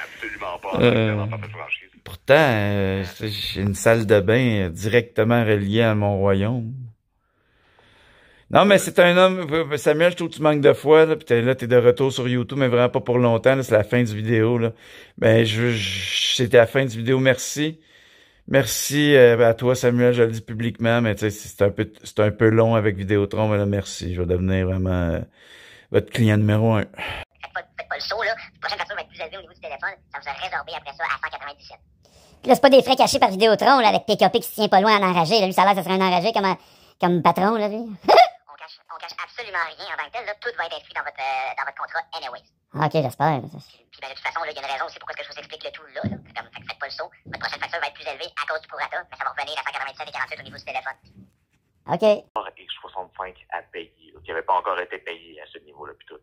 Absolument pas. Vraiment pas de franchise. Pourtant, j'ai une salle de bain directement reliée à mon royaume. Non, mais c'est un homme, Samuel, je trouve que tu manques de foi, là, pis t'es de retour sur YouTube, mais vraiment pas pour longtemps, là, c'est la fin du vidéo, là. Ben, c'était la fin du vidéo, merci. Merci à toi, Samuel, je le dis publiquement, mais tu sais, c'est un peu long avec Vidéotron, mais là, merci. Je vais devenir vraiment votre client numéro 1. Faites pas le saut, là. La prochaine facture va être plus élevée au niveau du téléphone. Ça vous a résorbé après ça à 197. Puis là, c'est pas des frais cachés par Vidéotron, là, avec PKP qui se tient pas loin en enragé. Là, lui, ça a l'air que ça serait un enragé comme patron, là, lui. On cache absolument rien en tant que tel, là. Tout va être inscrit dans votre contrat anyways. OK, j'espère. Puis ben, de toute façon, il y a une raison aussi pourquoi je vous explique le tout là. Comme, faites pas le saut. Votre prochaine facture va être plus élevée à cause du prorata, mais ça va revenir à 197,48 au niveau du téléphone. OK. X65 à payer, qui n'avait pas encore été payé à ce niveau-là, puis tout.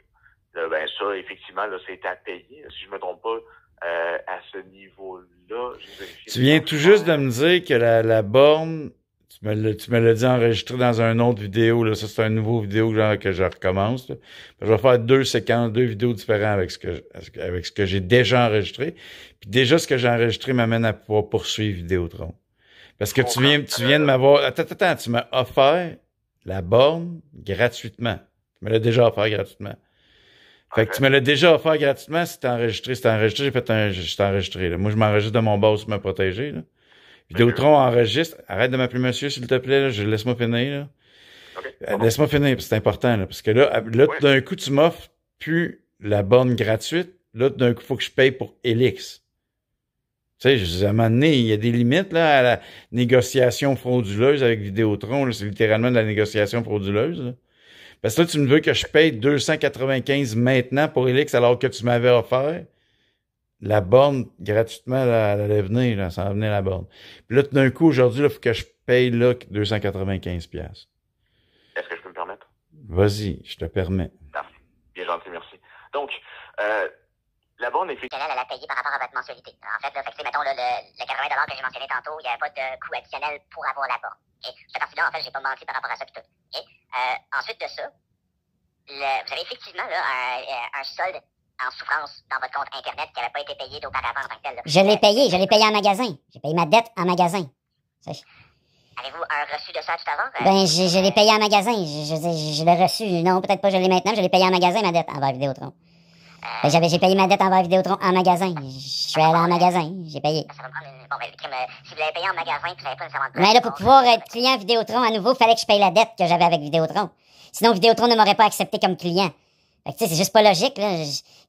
Là, ben ça, effectivement, là, c'est à payer. Si je me trompe pas, à ce niveau-là, je vérifie. Tu viens tout juste de me dire que la borne, tu me l'as dit enregistré dans un autre vidéo, là. Ça, c'est un nouveau vidéo que je recommence, là. Je vais faire deux séquences, deux vidéos différentes avec ce que j'ai déjà enregistré. Puis déjà, ce que j'ai enregistré m'amène à pouvoir poursuivre Vidéotron. Parce que tu viens de m'avoir, attends, tu m'as offert la borne gratuitement. Tu me l'as déjà offert gratuitement. Fait que tu me l'as déjà offert gratuitement, si t'es enregistré, j'étais enregistré, là. Moi, je m'enregistre de mon boss pour me protéger, là. Vidéotron enregistre. Arrête de m'appeler monsieur, s'il te plaît, là. Laisse-moi finir, là. Okay. Laisse-moi finir, c'est important, là. Parce que là, tout d'un coup, tu m'offres plus la borne gratuite. Là, tout d'un coup, il faut que je paye pour Helix. Tu sais, à un moment donné, il y a des limites, là, à la négociation frauduleuse avec Vidéotron, là. C'est littéralement de la négociation frauduleuse, là. Parce que là, tu me veux que je paye 295 maintenant pour Helix alors que tu m'avais offert la borne gratuitement, là, elle allait venir, là, ça va venir la borne. Puis là, tout d'un coup, aujourd'hui, il faut que je paye là 295 $. Est-ce que je peux me permettre? Vas-y, je te permets. Merci. Bien gentil, merci. Donc, la borne est Elle a payé par rapport à votre mensualité. En fait, là, fait que, mettons, là, le 80 que j'ai mentionné tantôt, il n'y avait pas de coût additionnel pour avoir la borne. Cette partie-là, en fait, j'ai pas menti par rapport à ça, puis tout. Ensuite de ça, vous avez effectivement là, un solde en souffrance dans votre compte Internet qui n'avait pas été payé d'auparavant en tant que tel. Là. Je l'ai payé en magasin. J'ai payé ma dette en magasin. Avez-vous un reçu de ça tout avant? Ben, je l'ai payé en magasin. Je l'ai reçu. Non, peut-être pas je l'ai maintenant. Je l'ai payé en magasin, ma dette, envers Vidéotron. Ben, j'ai payé ma dette envers Vidéotron en magasin. Je suis allé en magasin. J'ai payé. Ça va me prendre une... Bon, ben, si vous l'avez payé en magasin, puis vous n'avez pas nécessairement de... Mais là, pour pouvoir être client Vidéotron à nouveau, il fallait que je paye la dette que j'avais avec Vidéotron. Sinon, Vidéotron ne m'aurait pas accepté comme client. Fait que, tu sais, c'est juste pas logique, là.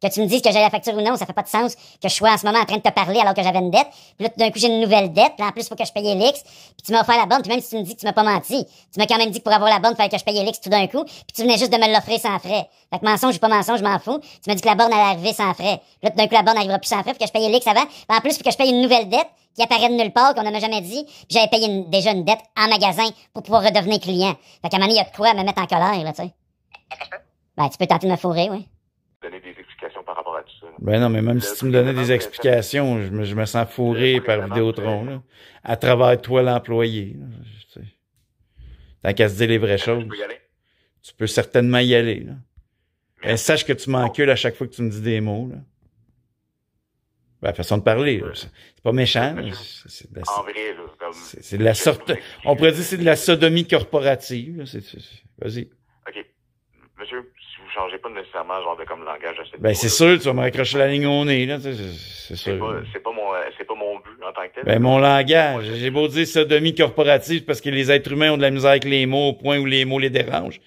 Que tu me dises que j'ai la facture ou non, ça fait pas de sens que je sois en ce moment en train de te parler alors que j'avais une dette. Puis là, tout d'un coup, j'ai une nouvelle dette. Puis en plus, il faut que je paye Helix. Puis tu m'as offert la borne. Puis même si tu me dis que tu m'as pas menti, tu m'as quand même dit que pour avoir la borne, il fallait que je paye Helix tout d'un coup. Puis tu venais juste de me l'offrir sans frais. Fait que mensonge ou pas mensonge, je m'en fous. Tu m'as dit que la borne allait arriver sans frais. Puis là, tout d'un coup, la borne n'arrivera plus sans frais. Puis que je paye Helix avant. Puis en plus, il faut que je paye une nouvelle dette qui apparaît de nulle part, qu'on ne m'a jamais dit. Puis j'avais payé déjà une dette en magasin pour pouvoir redevenir client. Fait qu'à un moment donné, il y a de quoi me mettre en colère, là, tu sais. Est-ce que je peux? Ben, tu peux tenter de me fourrer, oui. Donner des explications par rapport à tout ça. Ben non, mais même si tu me donnais des explications, je me sens fourré par Vidéotron, là. À travers toi, l'employé. Tant qu'à se dire les vraies choses. Je peux y aller? Tu peux certainement y aller, là. Ben, sache que tu m'encules à chaque fois que tu me dis des mots, là. Ben, façon de parler, là. C'est pas méchant, là. En vrai, là, comme... C'est de la sorte... On pourrait dire que c'est de la sodomie corporative, là. Vas-y. OK. Monsieur, si vous changez pas nécessairement genre de comme langage à cette ben, c'est sûr, tu vas me raccrocher la ligne au nez, là, c'est sûr. C'est pas mon but en tant tant que tel. Ben, mon langage. J'ai beau dire sodomie corporative parce que les êtres humains ont de la misère avec les mots au point où les mots les dérangent.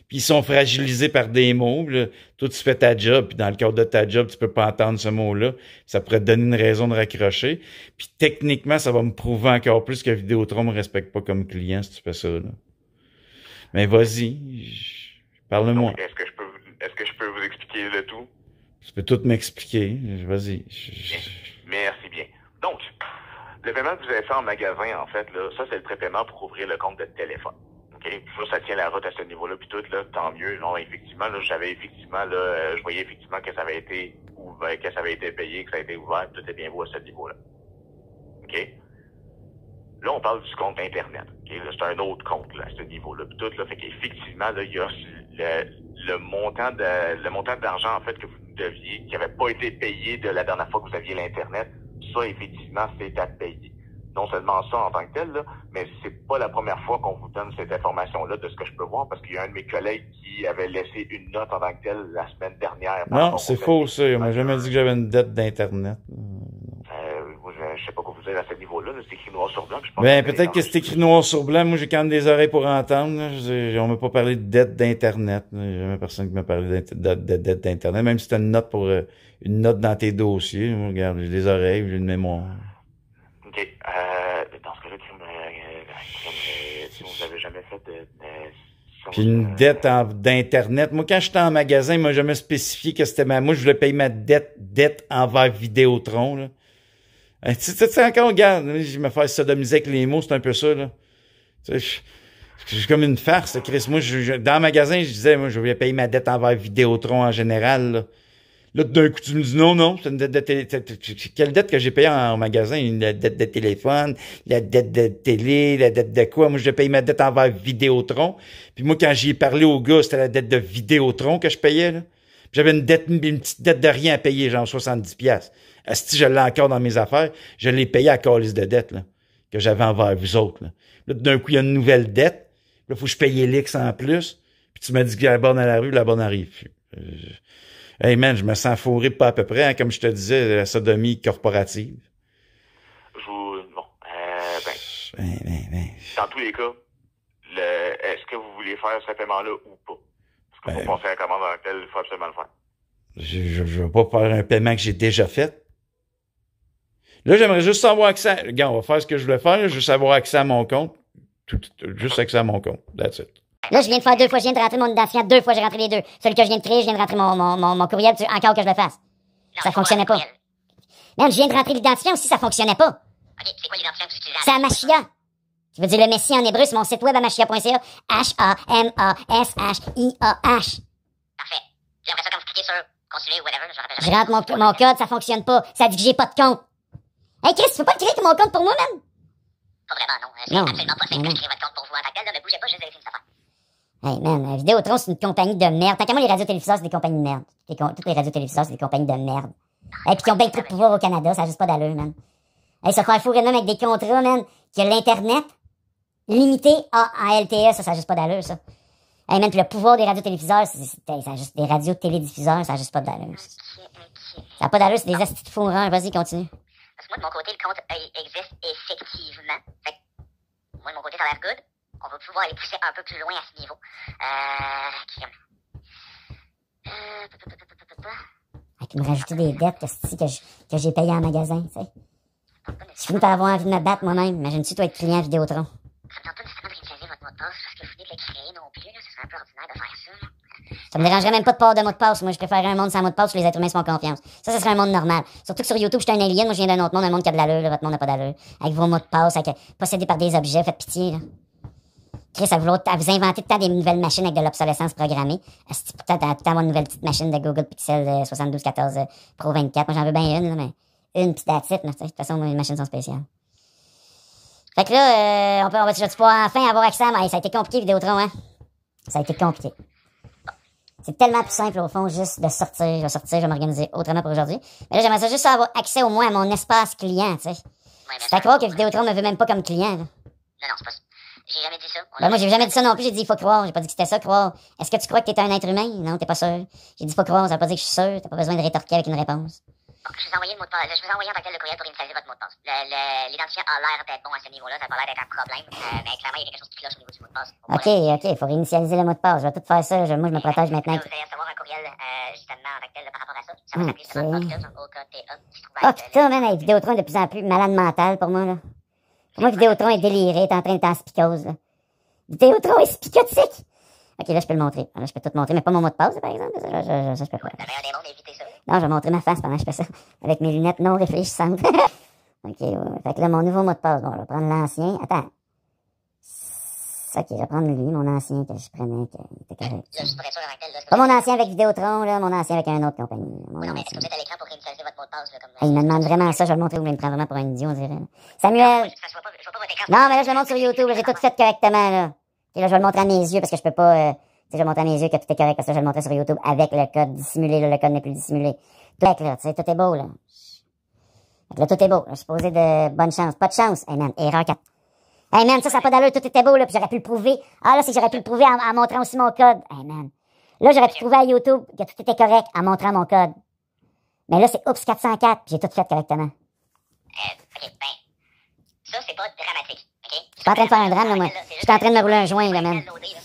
Puis ils sont fragilisés par des mots. Là. Toi, tu fais ta job, puis dans le cadre de ta job, tu peux pas entendre ce mot-là. Ça pourrait te donner une raison de raccrocher. Puis techniquement, ça va me prouver encore plus que Vidéotron me respecte pas comme client si tu fais ça. Là. Mais vas-y, parle-moi. Donc, est-ce que je peux vous expliquer le tout? Tu peux tout m'expliquer. Vas-y. Merci bien. Donc, le paiement que vous avez fait en magasin, en fait, là, ça, c'est le prépaiement pour ouvrir le compte de téléphone. OK? Ça tient la route à ce niveau-là, puis tout, là, tant mieux. Non, effectivement, là, je voyais effectivement que ça avait été ouvert, que ça avait été payé, que ça a été ouvert, tout est bien beau à ce niveau-là. OK? Là, on parle du compte Internet. Okay? Là, c'est un autre compte, là, à ce niveau-là. Puis tout, là, fait qu'effectivement, là, il y a le montant d'argent, en fait, que vous deviez, qui n'avait pas été payé de la dernière fois que vous aviez l'Internet. Ça, effectivement, c'est à payer. Non seulement ça en tant que tel, là, mais c'est pas la première fois qu'on vous donne cette information-là de ce que je peux voir, parce qu'il y a un de mes collègues qui avait laissé une note en tant que telle la semaine dernière. Non, c'est faux, ça. Il m'a jamais dit que j'avais une dette d'Internet. Je sais pas quoi vous dire à ce niveau-là. Là, c'est écrit noir sur blanc. Ben, peut-être que c'est écrit noir sur blanc. Moi, j'ai quand même des oreilles pour entendre. Là. On m'a pas parlé de dette d'Internet. Il n'y a jamais personne qui m'a parlé de dette d'Internet. Même si c'était une note pour une note dans tes dossiers. Moi, regarde, j'ai des oreilles, j'ai une mémoire. OK. Dans ce cas-là, si vous avez jamais fait de puis une dette d'Internet. Moi, quand j'étais en magasin, il m'a jamais spécifié que c'était moi, je voulais payer ma dette envers Vidéotron, là. Tu sais, encore, regarde, je me fais sodomiser avec les mots, c'est un peu ça, là. Tu sais, je suis comme une farce, Chris. Moi, dans le magasin, je disais, moi, je voulais payer ma dette envers Vidéotron en général, là. Là, d'un coup, tu me dis non, c'est une dette de télé. Quelle dette que j'ai payée en magasin? La dette de téléphone, la dette de télé, la dette de quoi? Moi, je paye ma dette envers Vidéotron. Puis moi, quand j'y ai parlé au gars, c'était la dette de Vidéotron que je payais, là. J'avais une petite dette de rien à payer, genre 70$. Asti, je l'ai encore dans mes affaires. Je l'ai payé à calice de dette, là, que j'avais envers vous autres, là. Là, d'un coup, il y a une nouvelle dette. Là, faut que je paye l'X en plus. Puis tu m'as dit que la bonne à la rue, la bonne arrive. Hey man, je me sens fourré pas à peu près, hein, comme je te disais, la sodomie corporative. Dans tous les cas, est-ce que vous voulez faire ce paiement-là ou pas? Parce qu'il faut passer la commande dans laquelle il faut absolument le faire. Je veux pas faire un paiement que j'ai déjà fait. Là, j'aimerais juste avoir accès. Regarde, on va faire ce que je voulais faire, juste avoir accès à mon compte. Juste accès à mon compte. That's it. Là, je viens de faire 2 fois, je viens de rentrer mon identifiant 2 fois, j'ai rentré les 2. Celui que je viens de créer, je viens de rentrer mon courriel, encore que je le fasse. Non, ça fonctionnait pas. Même, je viens de rentrer l'identifiant aussi, ça fonctionnait pas. OK, c'est quoi l'identifiant que vous utilisez? C'est Amashia. Tu veux dire le Messie en hébreu, c'est mon site web amashia.ca. H-A-M-A-S-H-I-A-H. Parfait. Puis après ça, quand vous cliquez sur continuer ou whatever, je rentre mon code, ça fonctionne pas. Ça dit que j'ai pas de compte. Hey Chris, tu peux pas créer mon compte pour moi, même? Pas vraiment, non. C'est absolument pas simple de créer votre compte pour vous en tant que tel, mais bougez pas, je vais vérifier une affaire. Hey man, Vidéotron, c'est une compagnie de merde. Tant qu'à moi, les radiotéléviseurs, c'est des compagnies de merde. Toutes les radiotéléviseurs, c'est des compagnies de merde. Hey, pis qui ont bien trop de pouvoir au Canada, ça a juste pas d'allure, man. Hey, se faire fourrer même avec des contrats, man, que l'Internet, limité à LTE, ça a juste pas d'allure, ça. Hey man, pis le pouvoir des radiotéléviseurs, ça a juste des radios-télédiffuseurs, ça a juste pas d'allure. Ça a pas d'allure, c'est des astis de fourreurs. Vas-y, continue. Parce que moi, de mon côté, le compte existe effectivement. Fait que, moi, de mon côté, ça a l'air good. On va pouvoir aller pousser un peu plus loin à ce niveau. Tu me rajouter des dettes que j'ai payées en magasin, tu sais. Je finis par avoir envie de me battre moi-même. Imagine-tu, toi, être client Vidéotron. Ça me tente pas nécessairement de réutiliser votre mot de passe parce que vous venez de le créer non plus. Là. Ce serait un peu ordinaire de faire ça. Là. Ça me dérangerait même pas de port de mot de passe. Moi, je préférerais un monde sans mot de passe où les êtres humains se font confiance. Ça serait un monde normal. Surtout que sur YouTube, je suis un alien. Moi, je viens d'un autre monde, un monde qui a de l'allure. Votre monde n'a pas d'allure. Avec vos mots de passe, possédés par des objets. Faites pitié, là. Chris, à vous inventer tout le temps des nouvelles machines avec de l'obsolescence programmée. Peut-être tout le temps une nouvelle petite machine de Google Pixel 7214 Pro 24. Moi, j'en veux bien une, là, mais une petite datite, mais de toute façon, mes machines sont spéciales. Fait que là, on va pouvoir enfin avoir accès à... Ça a été compliqué, Vidéotron, hein? Ça a été compliqué. C'est tellement plus simple, au fond, juste de sortir. Je vais m'organiser autrement pour aujourd'hui. Mais là, j'aimerais ça juste avoir accès au moins à mon espace client, tu sais. Ouais, c'est à croire que Vidéotron me veut même pas comme client, là. Non, c'est pas ça. J'ai jamais dit ça. Ben moi, j'ai jamais dit ça non plus. J'ai dit, il faut croire. J'ai pas dit que c'était ça, croire. Est-ce que tu crois que t'es un être humain? Non, t'es pas sûr. J'ai dit, faut croire. Ça veut pas dire que je suis sûr. T'as pas besoin de rétorquer avec une réponse. Bon, je vous ai envoyé le mot de passe. Je vous ai envoyé en tant que tel le courriel pour initialiser votre mot de passe. L'identifiant a l'air d'être bon à ce niveau-là. Ça n'a pas l'air d'être un problème. Mais clairement, il y a quelque chose qui cloche au niveau du mot de passe. OK, faut réinitialiser le mot de passe. Je vais tout faire ça. Moi, je me protège maintenant. Vous allez recevoir un courriel, justement, en tant que tel, par rapport à ça. Ça va s'appeler justement OKTA. Oh putain, man, avec Vidéotron est de plus en plus malade mental pour moi, là. Pour moi, Vidéotron est déliré, est en train de t'en spicose, là. Vidéotron est spicotique! OK, là, je peux le montrer. Là, je peux tout montrer, mais pas mon mot de passe, par exemple. Ça, je peux pas. La meilleure des mondes, évitez ça. Non, je vais montrer ma face pendant que je fais ça. Avec mes lunettes non réfléchissantes. OK, ouais. Fait que là, mon nouveau mot de passe. Bon, je vais prendre l'ancien. Attends. OK, je vais prendre lui, mon ancien que je prenais, qui était correct. Là, juste pour être sûr, en tant que tel, là, Pas mon ancien avec Vidéotron, là, mon ancien avec une autre compagnie. Oui, non, mais est-ce que vous êtes à l'écran pour réinitialiser votre mot de passe, là, comme... Il me demande vraiment ça, je vais le montrer, ou il me prend vraiment pour un idiot, on dirait. Samuel! Je vois pas votre écran. Non, mais là, je le montre sur YouTube, là, j'ai tout fait correctement, là. Et là, je vais le montrer à mes yeux, parce que je peux pas, je vais montrer à mes yeux que tout est correct, parce que je vais le montrer sur YouTube avec le code dissimulé, là, le code n'est plus dissimulé. Tout est là, tu sais, tout est beau, là. Fait que là, tout est beau. Là, je suis posé de bonne chance. Pas de chance. Hey, man, erreur 4. Hey, man, ça n'a pas d'allure, tout était beau, là, puis j'aurais pu le prouver. Ah, là, c'est que j'aurais pu le prouver en montrant aussi mon code. Hey, man. Là, j'aurais pu prouver à YouTube que tout était correct en montrant mon code. Mais là, c'est Oups 404, puis j'ai tout fait correctement. OK, ben, ça, c'est pas dramatique, OK? Je suis pas en train de faire un drame, là, moi. Je suis en train de me rouler un joint, là, man.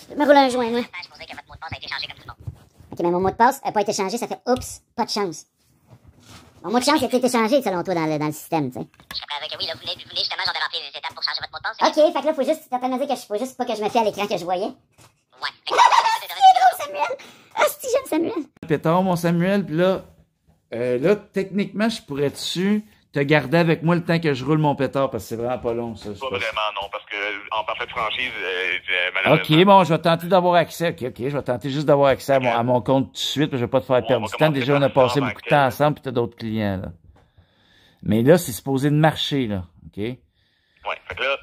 Je me roule un joint, moi. Je pensais que votre mot de passe a été changé comme tout le monde. OK, mais mon mot de passe n'a pas été changé, ça fait Oups, pas de chance. Mon mot de chance a été changé, selon toi, dans le système, tu sais. Je comprends que oui, là, vous venez justement, genre, de remplir les étapes pour changer votre mot de passe. OK, fait que là, faut juste, t'es en train de me dire que faut juste pas que je me fie à l'écran que je voyais. Ouais. Samuel! Ah, si, j'aime Samuel! Pétard, mon Samuel, puis là, techniquement, je pourrais-tu te garder avec moi le temps que je roule mon pétard, parce que c'est vraiment pas long, ça. Pas vraiment, non, parce que en parfaite franchise, malheureusement... OK, bon, je vais tenter d'avoir accès. OK, je vais tenter juste d'avoir accès à mon compte tout de suite, parce que je vais pas te faire perdre du temps. Déjà, on a passé beaucoup de temps ensemble, puis t'as d'autres clients, là. Mais là, c'est supposé de marcher, là. OK? Ouais, fait que là,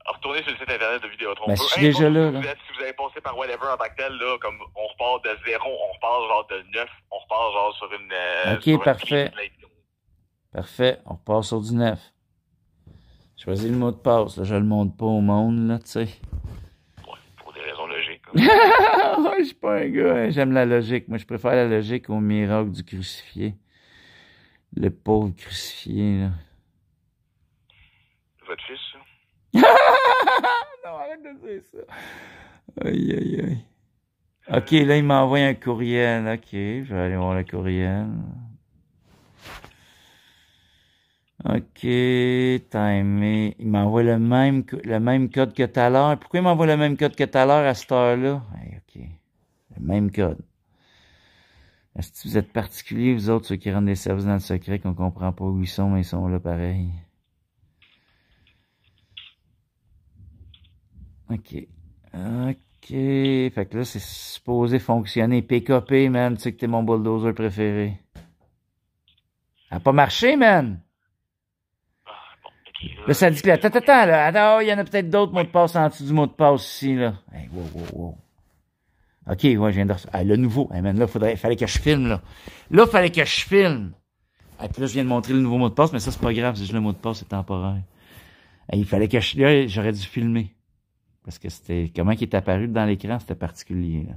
retournez sur le site internet de Vidéotron. Ben, je suis déjà là, là. Si vous avez passé par whatever en tant que tel, là, comme on repart de 0, on repart genre de 9, on repart genre sur une... OK, sur parfait. Parfait, on repart sur du 9. Choisis le mot de passe, là, je le montre pas au monde, là, tu sais. Ouais, pour des raisons logiques. Ouais, je suis pas un gars, hein, j'aime la logique. Moi, je préfère la logique au miracle du crucifié. Le pauvre crucifié, là. Votre fils, ça? Non, arrête de dire ça. Aïe, aïe, aïe. OK, là, il m'a envoyé un courriel. OK, je vais aller voir le courriel. OK, timé. Il m'envoie le même code que tout à l'heure. Pourquoi il m'envoie le même code que tout à l'heure à cette heure-là? Hey, OK, le même code. Est-ce que vous êtes particuliers, vous autres, ceux qui rendent des services dans le secret, qu'on comprend pas où ils sont, mais ils sont là pareil? OK. OK. Fait que là, c'est supposé fonctionner. PKP, man, tu sais que t'es mon bulldozer préféré. Ça a pas marché, man! Là, ça dit que là, attends, là. Attends, il y en a peut-être d'autres mots de passe en dessous du mot de passe ici, là. Hey, wow. OK, ouais, je viens de... Ah, le nouveau. Hey, man, là, fallait que je filme, là. Là, fallait que je filme. Ah, puis là, je viens de montrer le nouveau mot de passe, mais ça, c'est pas grave, c'est juste le mot de passe, c'est temporaire. Hey, il fallait que là, j'aurais dû filmer. Parce que c'était... Comment il est apparu dans l'écran, c'était particulier, là.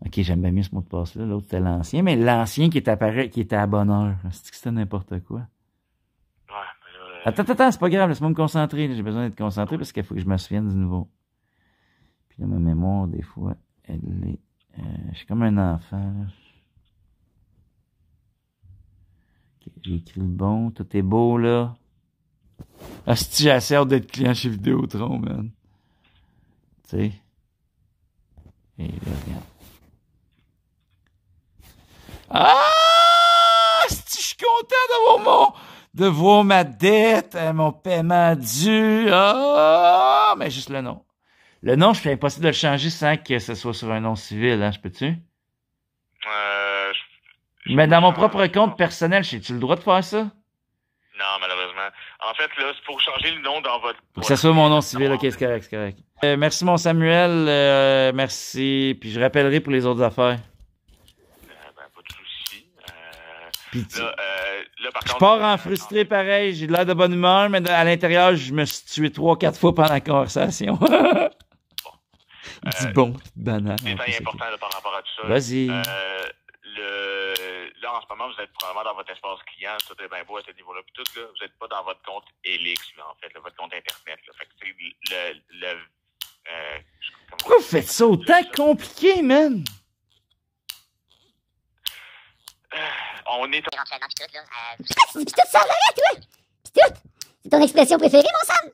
OK, j'aime bien mieux ce mot de passe-là. L'autre, c'était l'ancien. Mais l'ancien qui est apparu, qui était à bonne heure. C'est que c'était n'importe quoi. Attends, c'est pas grave, laisse-moi me concentrer. J'ai besoin d'être concentré parce qu'il faut que je me souvienne du nouveau. Puis là, ma mémoire, des fois, elle est... je suis comme un enfant, là. OK, j'ai écrit le bon. Tout est beau, là. Ah, si j'ai assez hâte d'être client chez Vidéotron, man. Tu sais. Et là, regarde. Ah! Si je suis content de voir ma dette, mon paiement dû. Ah! Mais juste le nom. Le nom, je suis impossible de le changer sans que ce soit sur un nom civil, hein, je peux-tu? Mais dans mon propre compte personnel, j'ai-tu le droit de faire ça? Non, malheureusement. En fait, là, c'est pour changer le nom dans votre... Faut que ça soit mon nom civil, ok, c'est correct. Merci, mon Samuel, merci. Puis je rappellerai pour les autres affaires. Pas de soucis. Puis là, par je contre... pars en frustré pareil, j'ai de l'air de bonne humeur, mais à l'intérieur, je me suis tué 3-4 fois pendant la conversation. Dis bon, banal. Détail important là, par rapport à tout ça. Vas-y. Là, en présentement, vous êtes probablement dans votre espace client, tout est bien beau à ce niveau-là, puis tout, là, vous n'êtes pas dans votre compte Elix, là, en fait, là, votre compte Internet, là. Fait que, c'est Pourquoi vous faites ça autant compliqué, man? On est... Éventuellement, pis tout, là. Pis tout ça, arrête, toi! Pis tout! C'est ton expression préférée, mon Sam?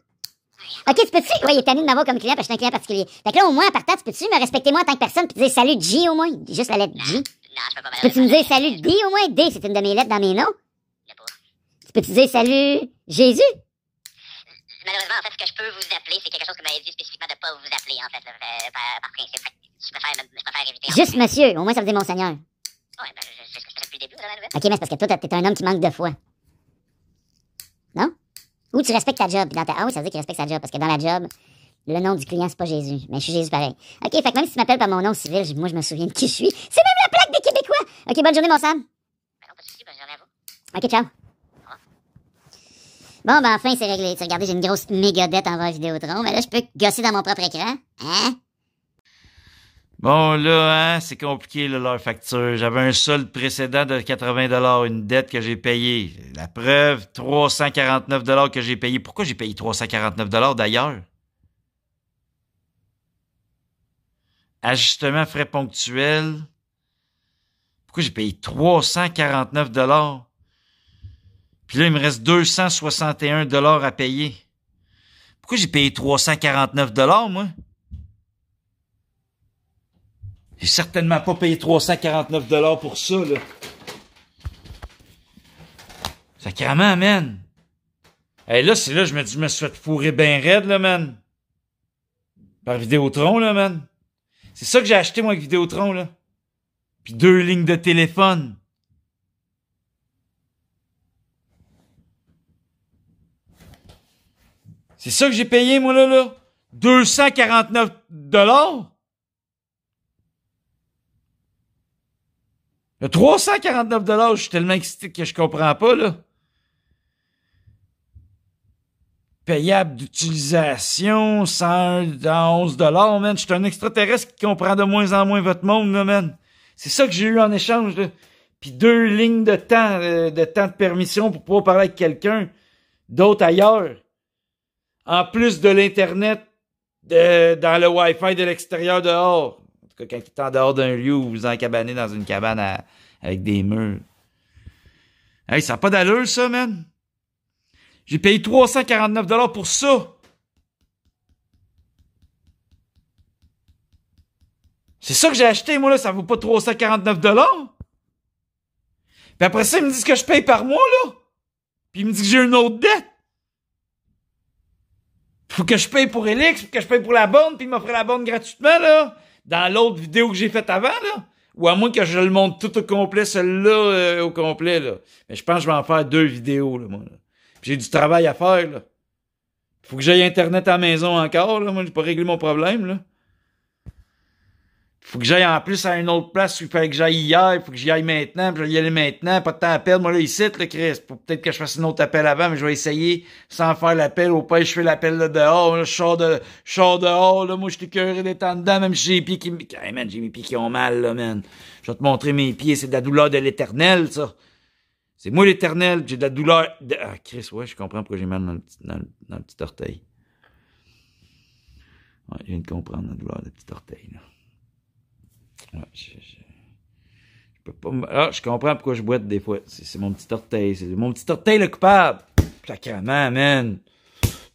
Ok, tu peux-tu? Ouais, il est tanné de m'avoir comme client parce que je suis un client particulier. Fait que là, au moins, en partant, tu peux-tu me respecter moi en tant que personne pis te dire salut G au moins? Juste la lettre G. Non, je peux pas Peux-tu me dire salut D au moins? D, c'est une de mes lettres dans mes noms. Tu peux-tu dire salut Jésus? Malheureusement, en fait, ce que je peux vous appeler, c'est quelque chose que m'avait dit spécifiquement de pas vous appeler, en fait, là, par principe. Fait que je préfère éviter. Juste monsieur, au moins ça veut dire mon Seigneur. Ouais, ben, c'est ce que je fais depuis le début, dans la nouvelle. Ok, mais c'est parce que toi, t'es un homme qui manque de foi. Non? Ou tu respectes ta job. Puis dans ta... Ah oui, ça veut dire qu'il respecte sa job. Parce que dans la job, le nom du client, c'est pas Jésus. Mais je suis Jésus pareil. Ok, fait que même si tu m'appelles par mon nom civil, moi, je me souviens de qui je suis. C'est même la plaque des Québécois! Ok, bonne journée, mon Sam. Ben non, pas de soucis, bonne journée à vous. Ok, ciao. Bon, ben enfin, c'est réglé. Tu regardez, j'ai une grosse méga dette envers Vidéotron, mais là, je peux gosser dans mon propre écran. Hein? Bon, là, hein, c'est compliqué, là, leur facture. J'avais un solde précédent de 80 $, une dette que j'ai payée. La preuve, 349 $ que j'ai payé. Pourquoi j'ai payé 349 $ d'ailleurs? Ajustement frais ponctuels. Pourquoi j'ai payé 349 $? Puis là, il me reste 261 $ à payer. Pourquoi j'ai payé 349 $, moi? J'ai certainement pas payé 349 $ pour ça, là. Sacrément, man. Hey, là, c'est là, je me dis, je me suis fait fourrer ben raide, là, man. Par Vidéotron, là, man. C'est ça que j'ai acheté, moi, avec Vidéotron, là. Puis 2 lignes de téléphone. C'est ça que j'ai payé, moi, là. 249 $. Le 349 $, je suis tellement excité que je comprends pas, là. Payable d'utilisation, 111 $, man. Je suis un extraterrestre qui comprend de moins en moins votre monde, là, man. C'est ça que j'ai eu en échange, là. Puis 2 lignes de temps de permission pour pouvoir parler avec quelqu'un d'autre ailleurs. En plus de l'Internet dans le Wi-Fi de l'extérieur dehors. En tout cas, quand il est en dehors d'un lieu où vous encabanez dans une cabane avec des murs. Hey, ça n'a pas d'allure, ça, man. J'ai payé 349 $ pour ça. C'est ça que j'ai acheté, moi, là. Ça vaut pas 349 $. Puis après ça, ils me disent que je paye par mois, là. Puis ils me disent que j'ai une autre dette. Faut que je paye pour Elix, faut que je paye pour la borne, puis il m'offrait la borne gratuitement, là. Dans l'autre vidéo que j'ai faite avant, là. Ou à moins que je le monte tout au complet, celle-là, au complet, là. Mais je pense que je vais en faire 2 vidéos, là, moi, là. Puis j'ai du travail à faire, là. Faut que j'aille Internet à la maison encore, là. Moi, j'ai pas réglé mon problème, là. Faut que j'aille en plus à une autre place où il fallait que j'aille hier, faut que j'y aille maintenant, puis je vais y aller maintenant, pas de temps à perdre. Moi, là, ici, là, Chris, peut-être que je fasse un autre appel avant, mais je vais essayer sans faire l'appel. Au pire, je fais l'appel là dehors, là, je sors dehors, là, moi, je suis écœuré d'être en dedans, même si j'ai les pieds qui hey, man, j'ai mes pieds qui ont mal, là, man. Je vais te montrer mes pieds, c'est de la douleur de l'Éternel, ça. C'est moi l'Éternel, j'ai de la douleur de... Ah, Chris, ouais, je comprends pourquoi j'ai mal dans le petit orteil. Ouais, je viens de comprendre la douleur du petit orteil, là. Ouais, je peux pas... Ah, je comprends pourquoi je boite des fois. C'est mon petit orteil. C'est mon petit orteil le coupable. Sacrément, man.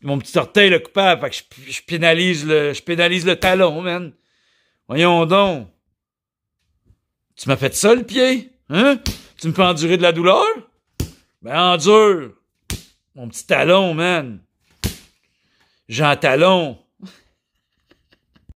Mon petit orteil le coupable. Fait que je pénalise le talon, man. Voyons donc. Tu m'as fait ça, le pied? Hein? Tu me fais endurer de la douleur? Ben, endure. Mon petit talon, man. J'ai un talon.